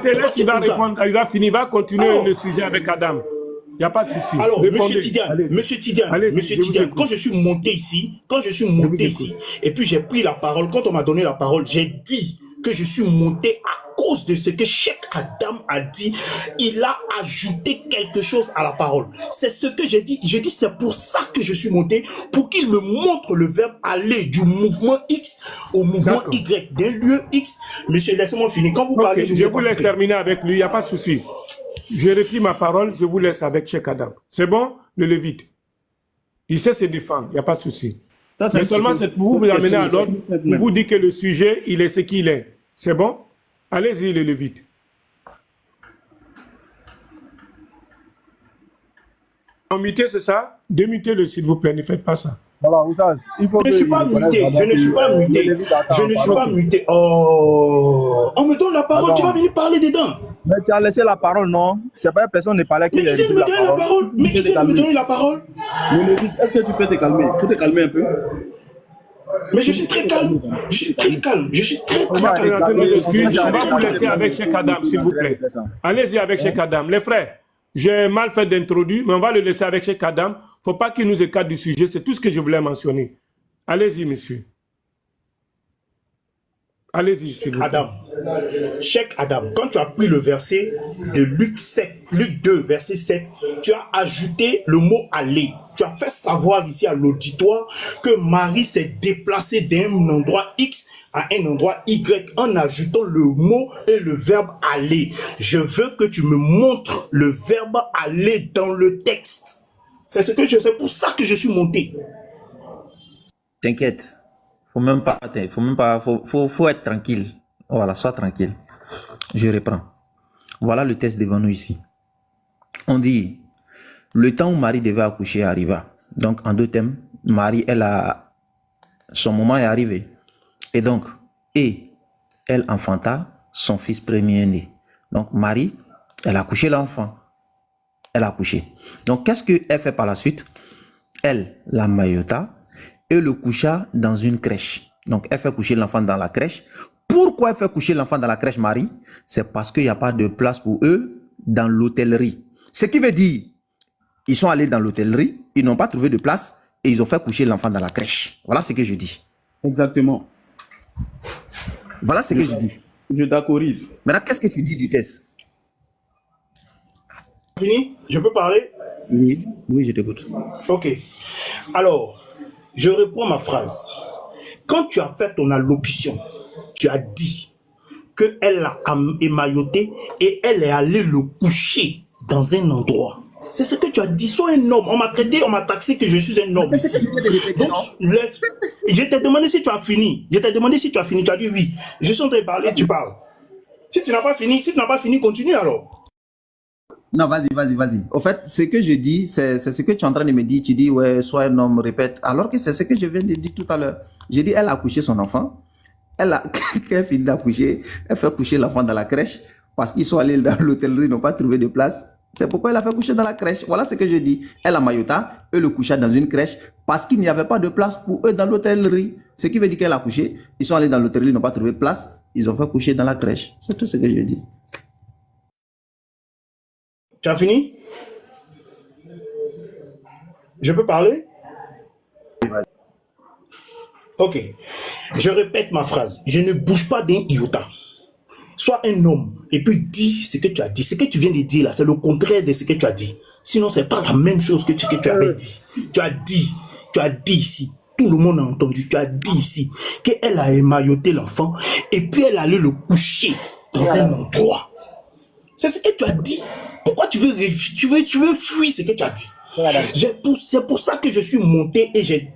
répondre, il va finir, il va continuer le sujet avec Adam. Il n'y a pas de souci. Alors, Répondez. Monsieur Tidiane, quand je suis monté ici, et puis j'ai pris la parole, quand on m'a donné la parole, j'ai dit que je suis monté à cause de ce que Cheikh Adam a dit. Il a ajouté quelque chose à la parole. C'est ce que j'ai dit. J'ai dit, c'est pour ça que je suis monté, pour qu'il me montre le verbe aller du mouvement X au mouvement Y, d'un lieu X. Monsieur, laissez-moi finir. Quand vous parlez, je vous laisse terminer avec lui, il n'y a pas de souci. Je retire ma parole, je vous laisse avec Cheikh Adam. C'est bon, le Lévite? Il sait se défendre, il n'y a pas de souci. Mais seulement c'est pour vous amener à l'ordre, pour vous dire que le sujet, il est ce qu'il est. C'est bon? Allez-y, le Lévite. En muté, c'est ça? Démutez-le, s'il vous plaît, ne faites pas ça. Voilà, Oustaz, il faut Je ne suis pas muté, je ne suis pas muté. Je ne suis pas muté. Oh, on me donne la parole, tu vas venir parler dedans. Mais tu as laissé la parole, non? C'est pas personne ne parlait qui Mais il vient de me donner la parole. Mais il vient de me donner la parole. Est-ce que tu peux te calmer? Il faut te calmer un peu. Mais je suis très calme. Je suis très calme. Je suis très calme. On va vous laisser avec Cheikh Adam, s'il vous plaît. Allez-y avec Cheikh Adam. Les frères, j'ai mal fait d'introduire, mais on va le laisser avec Cheikh Adam. Il ne faut pas qu'il nous écarte du sujet. C'est tout ce que je voulais mentionner. Allez-y, monsieur. Allez-y, s'il vous plaît. Adam. Cheikh Adam, quand tu as pris le verset de Luc 2, verset 7, tu as ajouté le mot aller. Tu as fait savoir ici à l'auditoire que Marie s'est déplacée d'un endroit X à un endroit Y en ajoutant le mot et le verbe aller. Je veux que tu me montres le verbe aller dans le texte. C'est ce que je fais, pour ça que je suis monté. T'inquiète. Faut être tranquille. Voilà, sois tranquille. Je reprends. Voilà le texte devant nous ici. On dit, le temps où Marie devait accoucher arriva. Donc, en deux thèmes, Marie, son moment est arrivé. Et donc, elle enfanta son fils premier-né. Donc, Marie, elle a accouché l'enfant. Elle a accouché. Donc, qu'est-ce qu'elle fait par la suite? Elle la maillota et le coucha dans une crèche. Donc, elle fait coucher l'enfant dans la crèche. Pourquoi elle fait coucher l'enfant dans la crèche, Marie? C'est parce qu'il n'y a pas de place pour eux dans l'hôtellerie. Ce qui veut dire, ils sont allés dans l'hôtellerie, ils n'ont pas trouvé de place et ils ont fait coucher l'enfant dans la crèche. Voilà ce que je dis. Exactement. Voilà ce que je dis. Je t'accorise. Maintenant, qu'est-ce que tu dis du texte? Fini? Je peux parler? Oui, je t'écoute. Ok. Alors, je reprends ma phrase. Quand tu as fait ton allocution, tu as dit qu'elle l'a émailloté et elle est allée le coucher dans un endroit. C'est ce que tu as dit. Sois un homme. On m'a taxé que je suis un homme ici. Donc, je t'ai demandé si tu as fini. Tu as dit oui. Je suis en train de parler, tu parles. Si tu n'as pas fini, continue alors. Non, vas-y. Au fait, ce que je dis, c'est ce que tu es en train de me dire. Tu dis, ouais, sois un homme, répète. Alors que c'est ce que je viens de dire tout à l'heure. J'ai dit, elle a accouché son enfant. quand elle finit d'accoucher, elle fait coucher l'enfant dans la crèche parce qu'ils sont allés dans l'hôtellerie, ils n'ont pas trouvé de place. C'est pourquoi elle a fait coucher dans la crèche. Voilà ce que je dis. Elle a Mayotta, eux le coucha dans une crèche parce qu'il n'y avait pas de place pour eux dans l'hôtellerie. Ce qui veut dire qu'elle a couché. Ils sont allés dans l'hôtellerie, ils n'ont pas trouvé de place. Ils ont fait coucher dans la crèche. C'est tout ce que je dis. Tu as fini? Je peux parler? Ok. Je répète ma phrase. Je ne bouge pas d'un iota. Sois un homme et puis dis ce que tu as dit. Ce que tu viens de dire là, c'est le contraire de ce que tu as dit. Sinon, c'est pas la même chose que tu avais dit. Tu as dit ici. Tout le monde a entendu. Tu as dit ici qu'elle a émailloté l'enfant et puis elle allait le coucher dans un endroit. C'est ce que tu as dit. Pourquoi tu veux fuir ce que tu as dit? C'est pour ça que je suis monté et j'ai...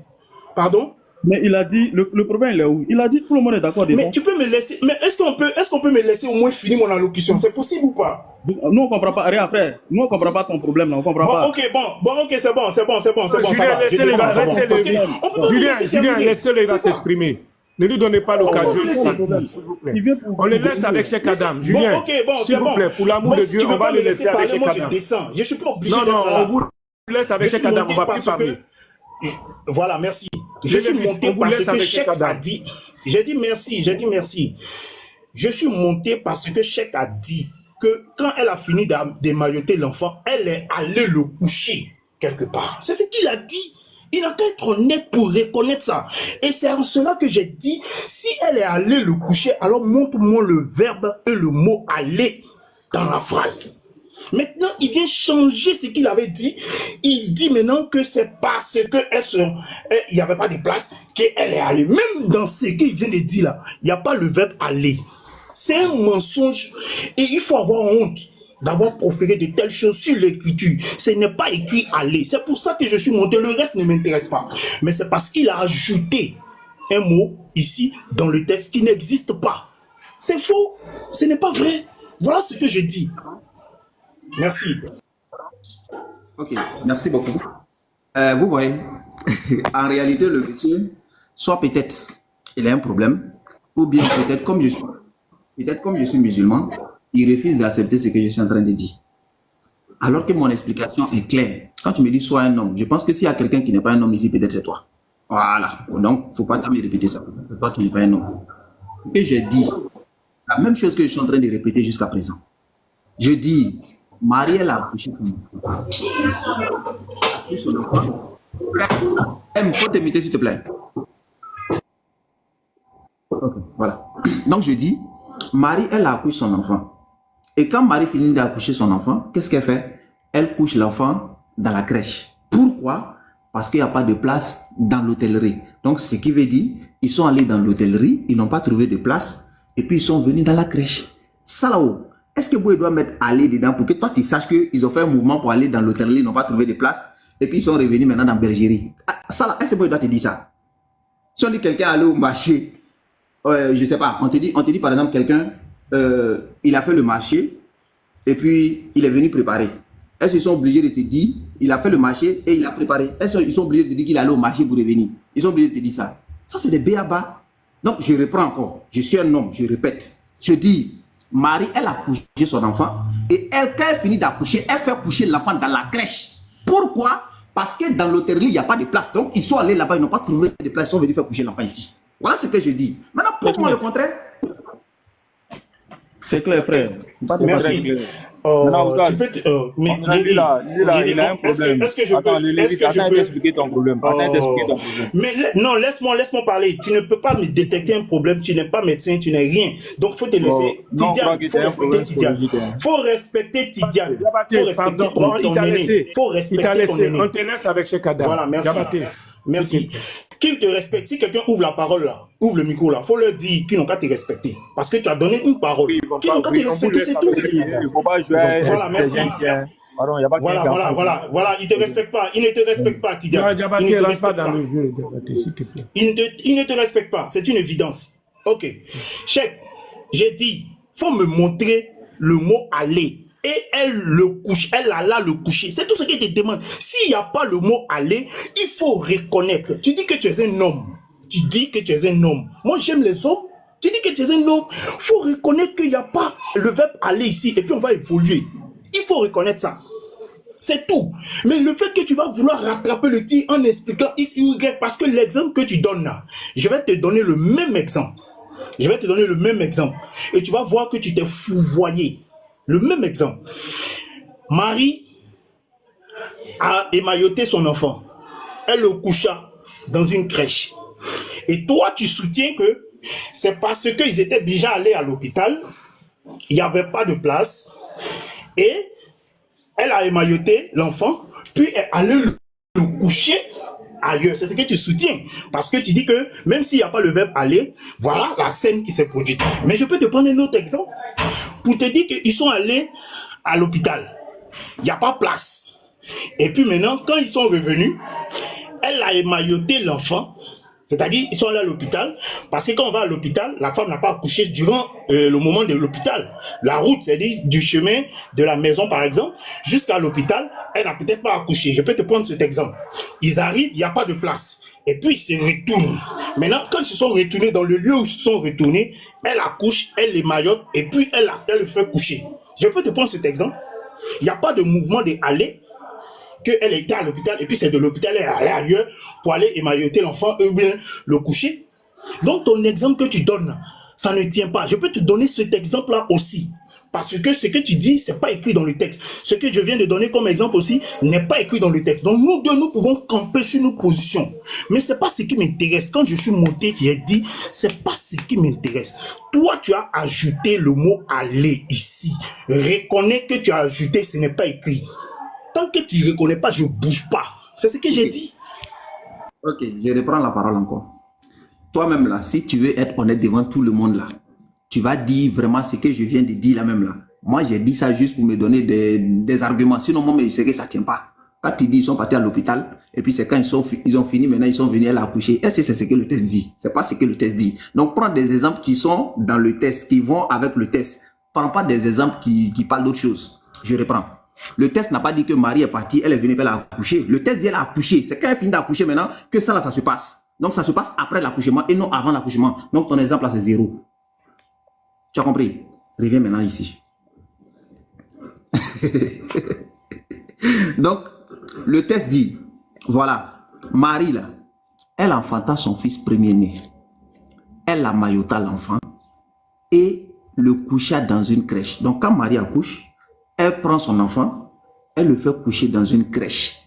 Pardon? Mais il a dit, le problème il est où? Il a dit tout le monde est d'accord. Mais tu peux me laisser, mais est-ce qu'on peut me laisser au moins finir mon allocution? C'est possible ou pas? Nous on comprend pas, rien frère. Nous on comprend pas ton problème là, on comprend pas. Ok, c'est bon, ça va. Julien, laissez-le s'exprimer. Ne lui donnez pas l'occasion. On le laisse avec Cheikh Adam. Julien, s'il vous plaît, pour l'amour de Dieu, on va le laisser avec Cheikh Adam. Je descends. Je suis pas obligé d'être là. Non, on vous laisse avec Cheikh Adam, on va plus parler. Voilà, merci. Je suis monté parce que Cheikh a dit. J'ai dit merci. Je suis monté parce que Cheikh a dit que quand elle a fini d'émailloter l'enfant, elle est allée le coucher quelque part. C'est ce qu'il a dit. Il n'a qu'à être honnête pour reconnaître ça. Et c'est en cela que j'ai dit, si elle est allée le coucher, alors montre-moi le verbe et le mot aller dans la phrase. Maintenant, il vient changer ce qu'il avait dit. Il dit maintenant que c'est parce qu'il n'y avait pas de place qu'elle est allée. Même dans ce qu'il vient de dire là, il n'y a pas le verbe aller. C'est un mensonge et il faut avoir honte d'avoir proféré de telles choses sur l'écriture. Ce n'est pas écrit aller. C'est pour ça que je suis monté. Le reste ne m'intéresse pas. Mais c'est parce qu'il a ajouté un mot ici dans le texte qui n'existe pas. C'est faux. Ce n'est pas vrai. Voilà ce que je dis. Merci. Ok, merci beaucoup. Vous voyez, en réalité, le monsieur, soit peut-être il a un problème, ou bien peut-être comme je suis musulman, il refuse d'accepter ce que je suis en train de dire. Alors que mon explication est claire. Quand tu me dis sois un homme, je pense que s'il y a quelqu'un qui n'est pas un homme ici, peut-être c'est toi. Voilà. Donc, il ne faut pas me répéter ça. Toi, tu n'es pas un homme. Et j'ai dit la même chose que je suis en train de répéter jusqu'à présent. Je dis, Marie, elle a accouché son enfant. Faut t'imiter, s'il te plaît. Okay, voilà. Donc, je dis, Marie, elle a accouché son enfant. Et quand Marie finit d'accoucher son enfant, qu'est-ce qu'elle fait? Elle couche l'enfant dans la crèche. Pourquoi? Parce qu'il n'y a pas de place dans l'hôtellerie. Donc, ce qui veut dire, ils sont allés dans l'hôtellerie, ils n'ont pas trouvé de place, et puis ils sont venus dans la crèche. Ça là-haut, est-ce que vous doit mettre aller dedans pour que toi, tu saches qu'ils ont fait un mouvement pour aller dans l'hôtellerie, ils n'ont pas trouvé de place, et puis ils sont revenus maintenant dans la bergerie? Ça là, est-ce que vous doit te dire ça? Si on dit quelqu'un allait au marché, je ne sais pas, on te dit par exemple quelqu'un, il a fait le marché et puis il est venu préparer. Est-ce qu'ils sont obligés de te dire, il a fait le marché et il a préparé? Est-ce qu'ils sont obligés de te dire qu'il est allé au marché pour revenir? Ils sont obligés de te dire ça. Ça, c'est des béabas. Donc, je reprends encore. Je suis un homme, je répète. Je dis, Marie, elle a couché son enfant et elle, quand elle finit d'accoucher, elle fait coucher l'enfant dans la crèche. Pourquoi? Parce que dans l'hôtellerie, il n'y a pas de place. Donc, ils sont allés là-bas, ils n'ont pas trouvé de place, ils sont venus faire coucher l'enfant ici. Voilà ce que je dis. Maintenant, pourquoi le contraire? C'est clair, frère. Merci. Tu peux mais il a un problème. Est-ce que je peux expliquer ton problème? Mais non, laisse-moi parler. Tu ne peux pas me détecter un problème. Tu n'es pas médecin, tu n'es rien. Donc, faut te laisser. Tidiane, faut respecter Tidiane. Faut respecter Tidiane. Faut respecter ton aîné. Faut respecter ton aîné. On te laisse avec Cheikh Adam. Voilà, merci. Merci. Qu'il te respecte. Si quelqu'un ouvre la parole là, ouvre le micro là, faut leur dire qu'ils n'ont qu'à te respecter. Parce que tu as donné une parole. Qu'ils n'ont qu'à te respecter, c'est tout. Il ne faut pas jouer. Voilà, merci. Voilà, il ne te respecte pas. Il ne te respecte pas, Tidiane. Il ne te respecte pas. Il ne te respecte pas. C'est une évidence. Ok. Cheikh, j'ai dit, faut me montrer le mot aller. Et elle le couche, elle alla le coucher. C'est tout ce qu'elle te demande. S'il n'y a pas le mot aller, il faut reconnaître. Tu dis que tu es un homme. Tu dis que tu es un homme. Moi, j'aime les hommes. tu es un homme, il faut reconnaître qu'il n'y a pas le verbe aller ici et puis on va évoluer. Il faut reconnaître ça. C'est tout. Mais le fait que tu vas vouloir rattraper le tir en expliquant X, Y, parce que l'exemple que tu donnes là, je vais te donner le même exemple. Je vais te donner le même exemple. Et tu vas voir que tu t'es fouvoyé. Le même exemple. Marie a émailloté son enfant. Elle le coucha dans une crèche. Et toi, tu soutiens que c'est parce qu'ils étaient déjà allés à l'hôpital, il n'y avait pas de place, et elle a émailloté l'enfant, puis elle allait le coucher ailleurs. C'est ce que tu soutiens. Parce que tu dis que même s'il n'y a pas le verbe aller, voilà la scène qui s'est produite. Mais je peux te prendre un autre exemple pour te dire qu'ils sont allés à l'hôpital. Il n'y a pas place. Et puis maintenant, quand ils sont revenus, elle a émailloté l'enfant. C'est-à-dire, ils sont allés à l'hôpital, parce que quand on va à l'hôpital, la femme n'a pas accouché durant le moment de l'hôpital. La route, c'est-à-dire du chemin de la maison, par exemple, jusqu'à l'hôpital, elle n'a peut-être pas accouché. Je peux te prendre cet exemple. Ils arrivent, il n'y a pas de place. Et puis, ils se retournent. Maintenant, quand ils se sont retournés dans le lieu où ils se sont retournés, elle accouche, elle les maillote, et puis elle le fait coucher. Je peux te prendre cet exemple. Il n'y a pas de mouvement d'aller, qu'elle était à l'hôpital, et puis c'est de l'hôpital, elle est allée ailleurs pour aller émailloter l'enfant, ou bien le coucher. Donc ton exemple que tu donnes, ça ne tient pas. Je peux te donner cet exemple-là aussi. Parce que ce que tu dis, c'est pas écrit dans le texte. Ce que je viens de donner comme exemple aussi n'est pas écrit dans le texte. Donc nous deux, nous pouvons camper sur nos positions. Mais c'est pas ce qui m'intéresse. Quand je suis monté, j'ai dit, c'est pas ce qui m'intéresse. Toi, tu as ajouté le mot aller ici. Reconnais que tu as ajouté, ce n'est pas écrit. Tant que tu ne reconnais pas, je ne bouge pas. C'est ce que j'ai dit. Ok, je reprends la parole encore. Toi-même là, si tu veux être honnête devant tout le monde là, tu vas dire vraiment ce que je viens de dire là même là. Moi, j'ai dit ça juste pour me donner des arguments. Sinon, moi, je sais que ça ne tient pas. Quand tu dis ils sont partis à l'hôpital, et puis c'est quand ils ont fini, maintenant ils sont venus à la coucher. Est-ce que c'est ce que le test dit? C'est pas ce que le test dit. Donc, prends des exemples qui sont dans le test, qui vont avec le test. Prends pas des exemples qui parlent d'autre chose. Je reprends. Le test n'a pas dit que Marie est partie, elle est venue, elle a accouché. Le test dit elle a accouché. C'est quand elle finit d'accoucher maintenant que ça là, ça se passe. Donc ça se passe après l'accouchement et non avant l'accouchement. Donc ton exemple là, c'est 0. Tu as compris? Reviens maintenant ici. Donc, le test dit, voilà, Marie là, elle enfanta son fils premier-né. Elle a maillota l'enfant et le coucha dans une crèche. Donc quand Marie accouche, elle prend son enfant, elle le fait coucher dans une crèche.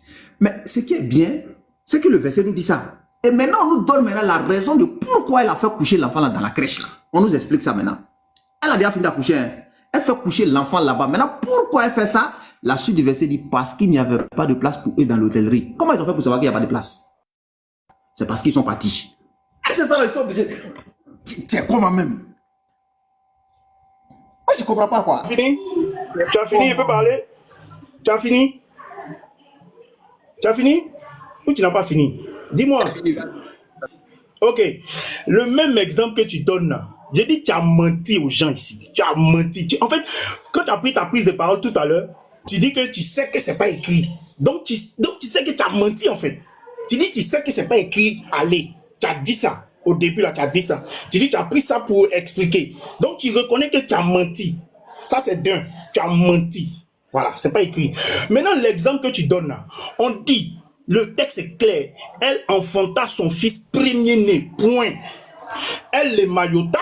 Mais ce qui est bien, c'est que le verset nous dit ça. Et maintenant, on nous donne maintenant la raison de pourquoi elle a fait coucher l'enfant dans la crèche. Là. On nous explique ça maintenant. Elle a déjà fini d'accoucher. Hein. Elle fait coucher l'enfant là-bas. Maintenant, pourquoi elle fait ça? La suite du verset dit parce qu'il n'y avait pas de place pour eux dans l'hôtellerie. Comment ils ont fait pour savoir qu'il n'y a pas de place? C'est parce qu'ils sont partis. Et c'est ça, là, ils sont obligés. Tiens, comment même? Moi, je ne comprends pas quoi. Fini? Tu as fini, il peut parler? Tu as fini? Tu as fini? Ou tu n'as pas fini? Dis-moi. Ok. Le même exemple que tu donnes là, j'ai dit tu as menti aux gens ici. Tu as menti. En fait, quand tu as pris ta prise de parole tout à l'heure, tu dis que tu sais que c'est pas écrit. Donc tu sais que tu as menti en fait. Tu dis tu sais que c'est pas écrit. Allez, tu as dit ça. Au début là, tu as dit ça. Tu dis tu as pris ça pour expliquer. Donc tu reconnais que tu as menti. Ça c'est d'un. Tu as menti. Voilà, c'est pas écrit. Maintenant, l'exemple que tu donnes là, on dit, le texte est clair. Elle enfanta son fils premier-né. Point. Elle l'émaillota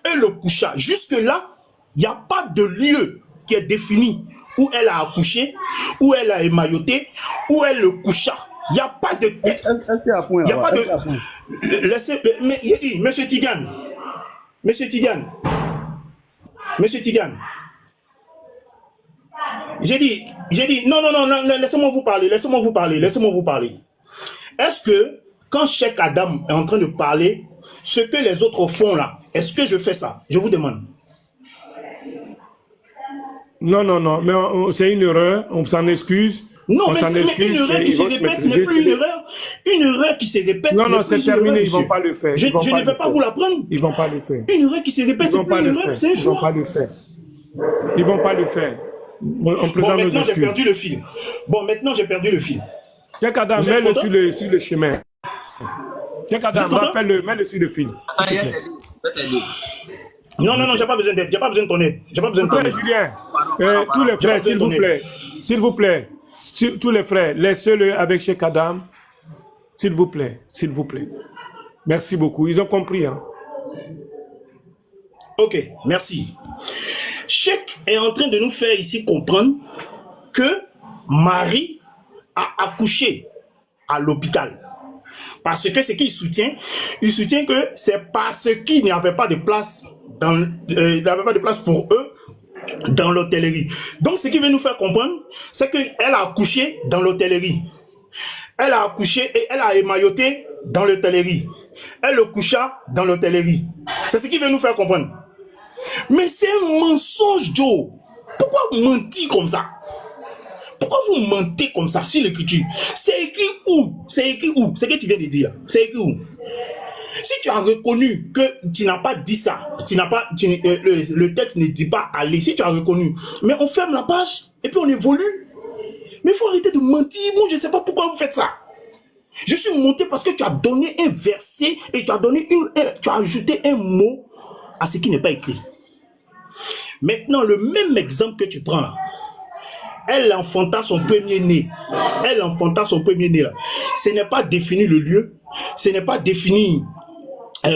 et le coucha. Jusque-là, il n'y a pas de lieu qui est défini où elle a accouché, où elle a émailloté, où elle le coucha. Il n'y a pas de texte. Il n'y a pas de... Laissez... Mais il dit, Monsieur Tidiane, j'ai dit, non, laissez-moi vous parler. Est-ce que, quand Cheikh Adam est en train de parler, ce que les autres font là, est-ce que je fais ça? Je vous demande. Non, mais c'est une erreur, on s'en excuse. Non, mais une erreur qui se répète n'est plus une erreur. Une erreur qui se répète. Non, c'est terminé, ils ne vont pas le faire. Je ne vais pas vous l'apprendre. Ils ne vont pas le faire. Une erreur qui se répète, c'est plus une erreur, c'est un choix. Ils ne vont pas le faire. Ils ne vont pas le faire. Bon, maintenant j'ai perdu le fil. Cheikh Adam, mets-le sur le chemin. Cheikh Adam, rappelle-le, mets-le sur le fil. peux t'aider. Non, non, non, j'ai pas besoin d'aide. J'ai pas besoin de ton aide. J'ai pas besoin de ton Frère aide. Julien, tous les J'ai pas frères, besoin de ton aide. s'il vous plaît, tous les frères, laissez-le avec Cheikh Adam, s'il vous plaît, s'il vous plaît. Merci beaucoup, ils ont compris. Hein. Ok, merci. Cheikh est en train de nous faire ici comprendre que Marie a accouché à l'hôpital. Parce que ce qu'il soutient, il soutient que c'est parce qu'il n'y avait pas de place il n'y avait pas de place pour eux dans l'hôtellerie. Donc ce qu'il veut nous faire comprendre, c'est qu'elle a accouché dans l'hôtellerie. Elle a accouché et elle a émailloté dans l'hôtellerie. Elle le coucha dans l'hôtellerie. C'est ce qu'il veut nous faire comprendre. Mais c'est un mensonge, Joe. Pourquoi vous mentez comme ça? Pourquoi vous mentez comme ça sur l'écriture? C'est écrit où? C'est écrit où? C'est ce que tu viens de dire. C'est écrit où? Si tu as reconnu que tu n'as pas dit ça, le texte ne dit pas aller, si tu as reconnu, mais on ferme la page et puis on évolue. Mais il faut arrêter de mentir. Moi, je ne sais pas pourquoi vous faites ça. Je suis monté parce que tu as donné un verset et tu as ajouté un mot à ce qui n'est pas écrit. Maintenant, le même exemple que tu prends là, elle enfanta son premier-né. Elle enfanta son premier-né là. Ce n'est pas défini le lieu. Ce n'est pas défini,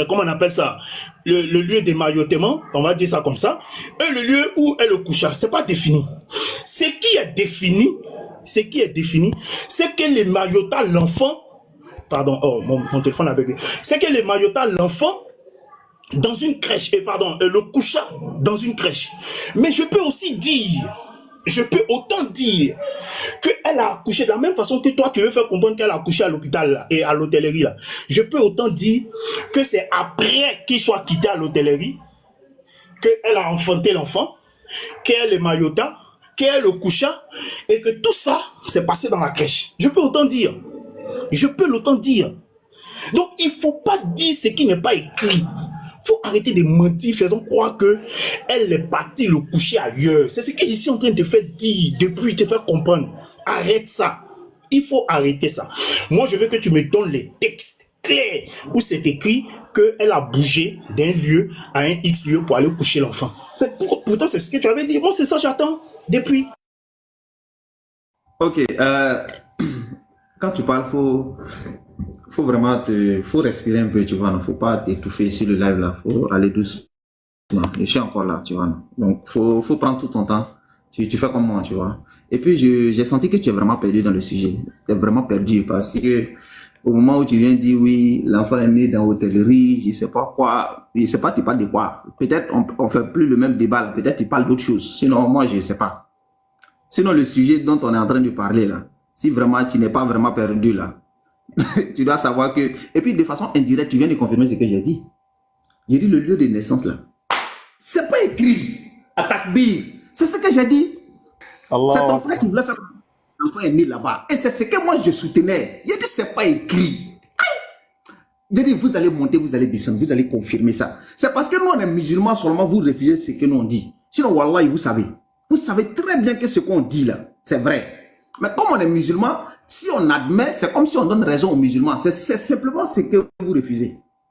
comment on appelle ça, le lieu d'émaillotement, on va dire ça comme ça. Et le lieu où elle le coucha, c'est pas défini. Ce qui est défini, c'est que l'émaillota l'enfant, pardon, oh, mon téléphone avait lui. C'est que l'émaillota l'enfant dans une crèche, le coucha dans une crèche. Mais je peux autant dire qu'elle a accouché de la même façon que toi, tu veux faire comprendre qu'elle a accouché à l'hôpital là, et à l'hôtellerie là. Je peux autant dire que c'est après qu'il soit quitté à l'hôtellerie qu'elle a enfanté l'enfant, qu'elle est maillota, qu'elle le coucha et que tout ça s'est passé dans la crèche. Je peux autant dire. Je peux l'autant dire. Donc, il ne faut pas dire ce qui n'est pas écrit. Il faut arrêter de mentir, faisant croire qu'elle est partie le coucher ailleurs. C'est ce que je suis en train de te faire dire depuis, te faire comprendre. Arrête ça. Il faut arrêter ça. Moi, je veux que tu me donnes les textes clairs où c'est écrit qu'elle a bougé d'un lieu à un X lieu pour aller coucher l'enfant. Pourtant, c'est ce que tu avais dit. Moi, c'est ça j'attends depuis. Ok. Quand tu parles, faut vraiment faut respirer un peu, tu vois, non, faut pas t'étouffer sur le live là, faut aller doucement. Je suis encore là, tu vois, non. Donc, faut prendre tout ton temps. Tu fais comme moi, tu vois. Et puis, j'ai senti que tu es vraiment perdu dans le sujet. Tu es vraiment perdu parce que au moment où tu viens de dire oui, l'enfant est né dans l'hôtellerie, je sais pas quoi, je sais pas, tu parles de quoi. Peut-être on fait plus le même débat là, peut-être tu parles d'autre chose. Sinon, moi, je sais pas. Sinon, le sujet dont on est en train de parler là, si vraiment tu n'es pas vraiment perdu là, tu dois savoir que... Et puis de façon indirecte, tu viens de confirmer ce que j'ai dit. J'ai dit le lieu de naissance là. C'est pas écrit à Takbir. C'est ce que j'ai dit. C'est ton frère qui voulait faire... L'enfant est né là-bas. Et c'est ce que moi je soutenais. J'ai dit c'est pas écrit. J'ai dit vous allez monter, vous allez descendre, vous allez confirmer ça. C'est parce que nous on est musulmans seulement, vous refusez ce que nous on dit. Sinon, Wallah, vous savez. Vous savez très bien que ce qu'on dit là, c'est vrai. Mais comme on est musulman, si on admet, c'est comme si on donne raison aux musulmans. C'est simplement ce que vous refusez.